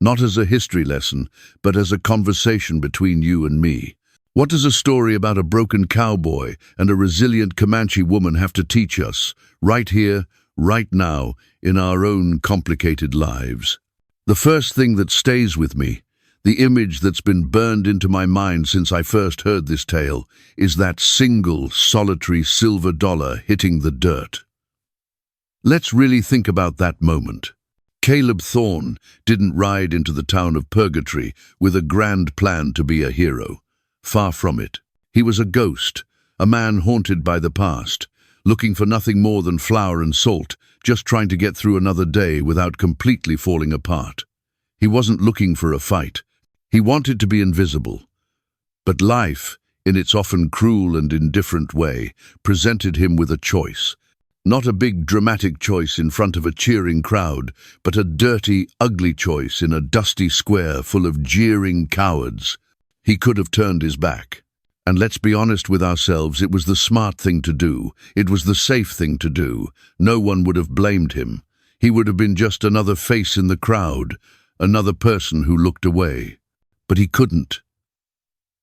Speaker 1: Not as a history lesson, but as a conversation between you and me. What does a story about a broken cowboy and a resilient Comanche woman have to teach us, right here, right now, in our own complicated lives? The first thing that stays with me, the image that's been burned into my mind since I first heard this tale, is that single, solitary silver dollar hitting the dirt. Let's really think about that moment. Caleb Thorne didn't ride into the town of Purgatory with a grand plan to be a hero. Far from it. He was a ghost, a man haunted by the past, looking for nothing more than flour and salt, just trying to get through another day without completely falling apart. He wasn't looking for a fight. He wanted to be invisible. But life, in its often cruel and indifferent way, presented him with a choice. Not a big dramatic choice in front of a cheering crowd, but a dirty, ugly choice in a dusty square full of jeering cowards. He could have turned his back. And let's be honest with ourselves, it was the smart thing to do. It was the safe thing to do. No one would have blamed him. He would have been just another face in the crowd, another person who looked away. But he couldn't.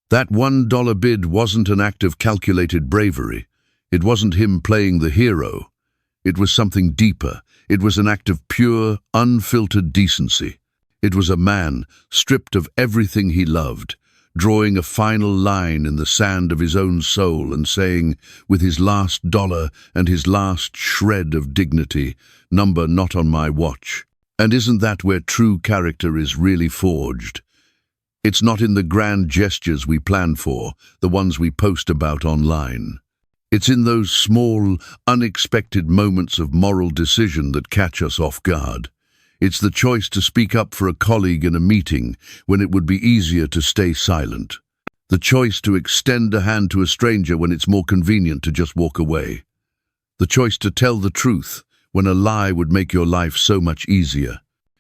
Speaker 1: That $1 bid wasn't an act of calculated bravery. It wasn't him playing the hero. It was something deeper. It was an act of pure, unfiltered decency. It was a man, stripped of everything he loved, drawing a final line in the sand of his own soul and saying, with his last dollar and his last shred of dignity, "Number not on my watch." And isn't that where true character is really forged? It's not in the grand gestures we plan for, the ones we post about online. It's in those small, unexpected moments of moral decision that catch us off guard. It's the choice to speak up for a colleague in a meeting when it would be easier to stay silent. The choice to extend a hand to a stranger when it's more convenient to just walk away. The choice to tell the truth when a lie would make your life so much easier.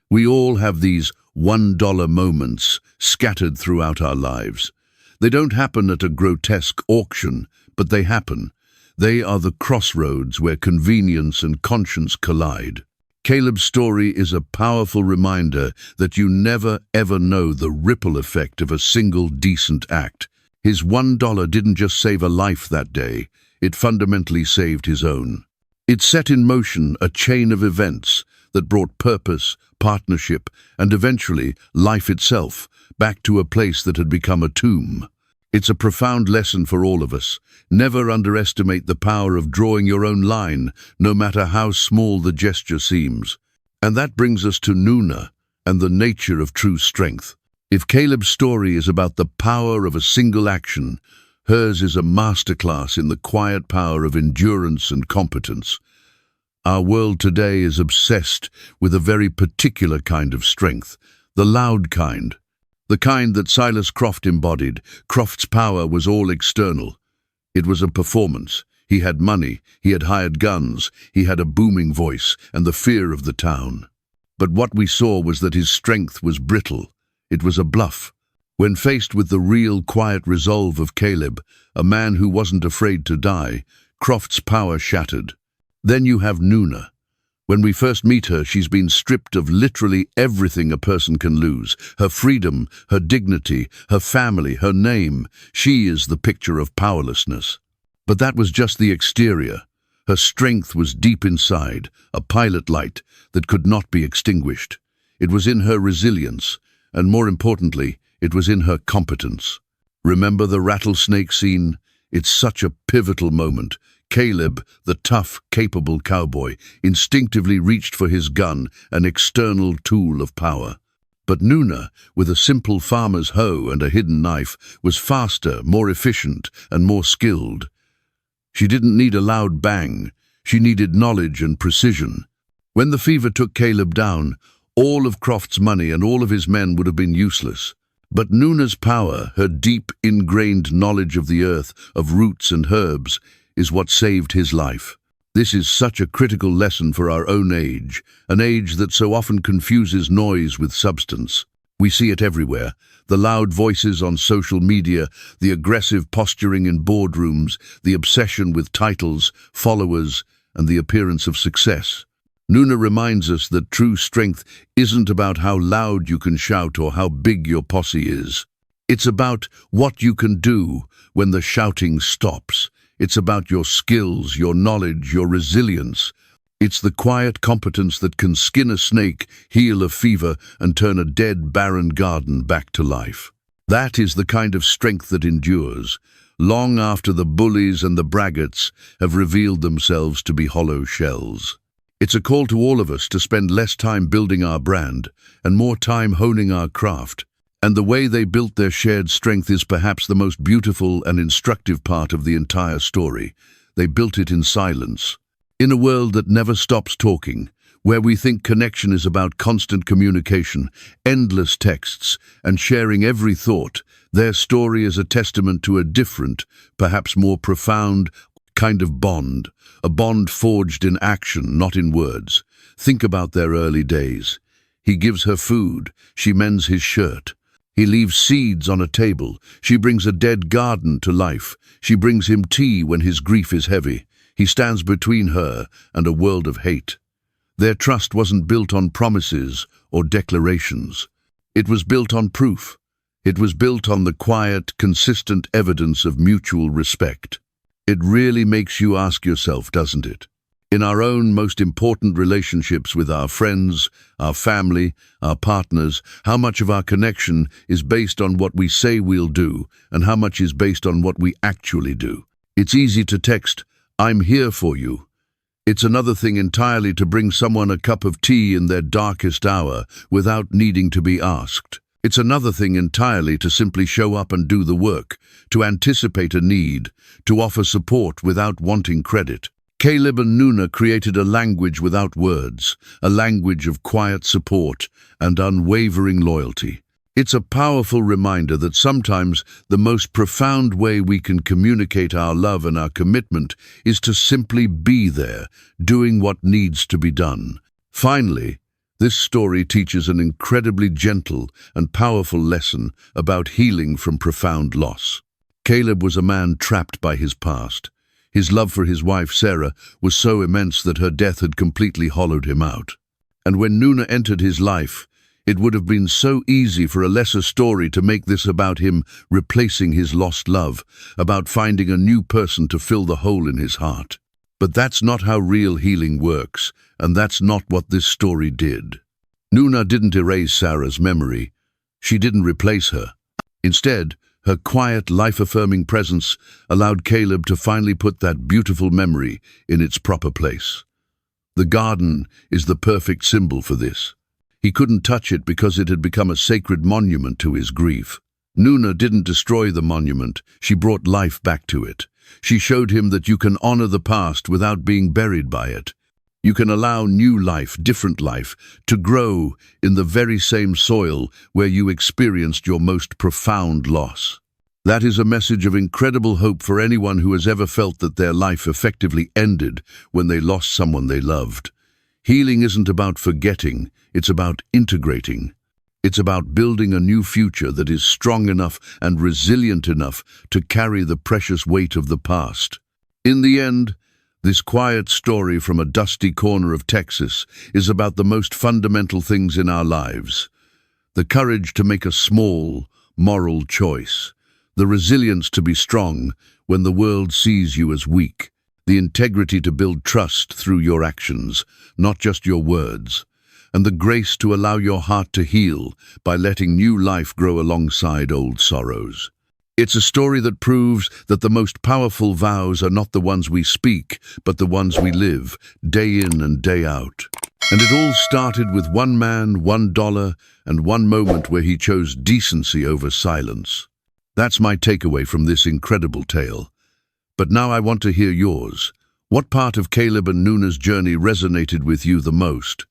Speaker 1: We all have these $1 moments scattered throughout our lives. They don't happen at a grotesque auction, but they happen. They are the crossroads where convenience and conscience collide. Caleb's story is a powerful reminder that you never ever know the ripple effect of a single decent act. His $1 didn't just save a life that day, it fundamentally saved his own. It set in motion a chain of events that brought purpose, partnership, and eventually life itself back to a place that had become a tomb. It's a profound lesson for all of us. Never underestimate the power of drawing your own line, no matter how small the gesture seems. And that brings us to Nuna and the nature of true strength. If Caleb's story is about the power of a single action, hers is a masterclass in the quiet power of endurance and competence. Our world today is obsessed with a very particular kind of strength, the loud kind. The kind that Silas Croft embodied. Croft's power was all external. It was a performance. He had money, he had hired guns, he had a booming voice and the fear of the town. But what we saw was that his strength was brittle. It was a bluff. When faced with the real quiet resolve of Caleb, a man who wasn't afraid to die, Croft's power shattered. Then you have Nuna. When we first meet her, she's been stripped of literally everything a person can lose. Her freedom, her dignity, her family, her name. She is the picture of powerlessness. But that was just the exterior. Her strength was deep inside, a pilot light that could not be extinguished. It was in her resilience, and more importantly, it was in her competence. Remember the rattlesnake scene? It's such a pivotal moment. Caleb, the tough, capable cowboy, instinctively reached for his gun, an external tool of power. But Nuna, with a simple farmer's hoe and a hidden knife, was faster, more efficient, and more skilled. She didn't need a loud bang. She needed knowledge and precision. When the fever took Caleb down, all of Croft's money and all of his men would have been useless. But Nuna's power, her deep, ingrained knowledge of the earth, of roots and herbs, is what saved his life. This is such a critical lesson for our own age, an age that so often confuses noise with substance. We see it everywhere. The loud voices on social media, the aggressive posturing in boardrooms, the obsession with titles, followers, and the appearance of success. Nuna reminds us that true strength isn't about how loud you can shout or how big your posse is. It's about what you can do when the shouting stops. It's about your skills, your knowledge, your resilience. It's the quiet competence that can skin a snake, heal a fever, and turn a dead, barren garden back to life. That is the kind of strength that endures, long after the bullies and the braggarts have revealed themselves to be hollow shells. It's a call to all of us to spend less time building our brand and more time honing our craft. And the way they built their shared strength is perhaps the most beautiful and instructive part of the entire story. They built it in silence. In a world that never stops talking, where we think connection is about constant communication, endless texts, and sharing every thought, their story is a testament to a different, perhaps more profound, kind of bond, a bond forged in action, not in words. Think about their early days. He gives her food, she mends his shirt. He leaves seeds on a table. She brings a dead garden to life. She brings him tea when his grief is heavy. He stands between her and a world of hate. Their trust wasn't built on promises or declarations. It was built on proof. It was built on the quiet, consistent evidence of mutual respect. It really makes you ask yourself, doesn't it? In our own most important relationships with our friends, our family, our partners, how much of our connection is based on what we say we'll do and how much is based on what we actually do? It's easy to text, "I'm here for you." It's another thing entirely to bring someone a cup of tea in their darkest hour without needing to be asked. It's another thing entirely to simply show up and do the work, to anticipate a need, to offer support without wanting credit. Caleb and Nuna created a language without words, a language of quiet support and unwavering loyalty. It's a powerful reminder that sometimes the most profound way we can communicate our love and our commitment is to simply be there, doing what needs to be done. Finally, this story teaches an incredibly gentle and powerful lesson about healing from profound loss. Caleb was a man trapped by his past. His love for his wife, Sarah, was so immense that her death had completely hollowed him out. And when Nuna entered his life, it would have been so easy for a lesser story to make this about him replacing his lost love, about finding a new person to fill the hole in his heart. But that's not how real healing works, and that's not what this story did. Nuna didn't erase Sarah's memory. She didn't replace her. Instead, her quiet, life-affirming presence allowed Caleb to finally put that beautiful memory in its proper place. The garden is the perfect symbol for this. He couldn't touch it because it had become a sacred monument to his grief. Nuna didn't destroy the monument, she brought life back to it. She showed him that you can honor the past without being buried by it. You can allow new life, different life, to grow in the very same soil where you experienced your most profound loss. That is a message of incredible hope for anyone who has ever felt that their life effectively ended when they lost someone they loved. Healing isn't about forgetting, it's about integrating. It's about building a new future that is strong enough and resilient enough to carry the precious weight of the past. In the end, this quiet story from a dusty corner of Texas is about the most fundamental things in our lives. The courage to make a small, moral choice. The resilience to be strong when the world sees you as weak. The integrity to build trust through your actions, not just your words. And the grace to allow your heart to heal by letting new life grow alongside old sorrows. It's a story that proves that the most powerful vows are not the ones we speak, but the ones we live, day in and day out. And it all started with one man, $1, and one moment where he chose decency over silence. That's my takeaway from this incredible tale. But now I want to hear yours. What part of Caleb and Nuna's journey resonated with you the most?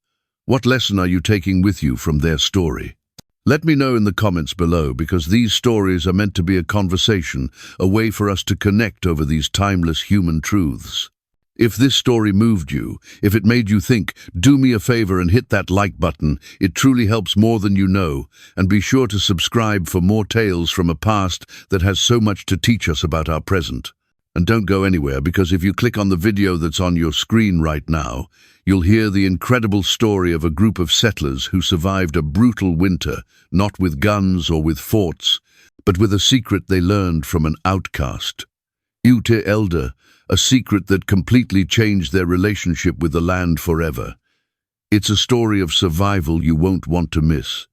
Speaker 1: What lesson are you taking with you from their story? Let me know in the comments below, because these stories are meant to be a conversation, a way for us to connect over these timeless human truths. If this story moved you, if it made you think, do me a favor and hit that like button. It truly helps more than you know. And be sure to subscribe for more tales from a past that has so much to teach us about our present. And don't go anywhere, because if you click on the video that's on your screen right now, you'll hear the incredible story of a group of settlers who survived a brutal winter, not with guns or with forts, but with a secret they learned from an outcast. Ute Elder, a secret that completely changed their relationship with the land forever. It's a story of survival you won't want to miss.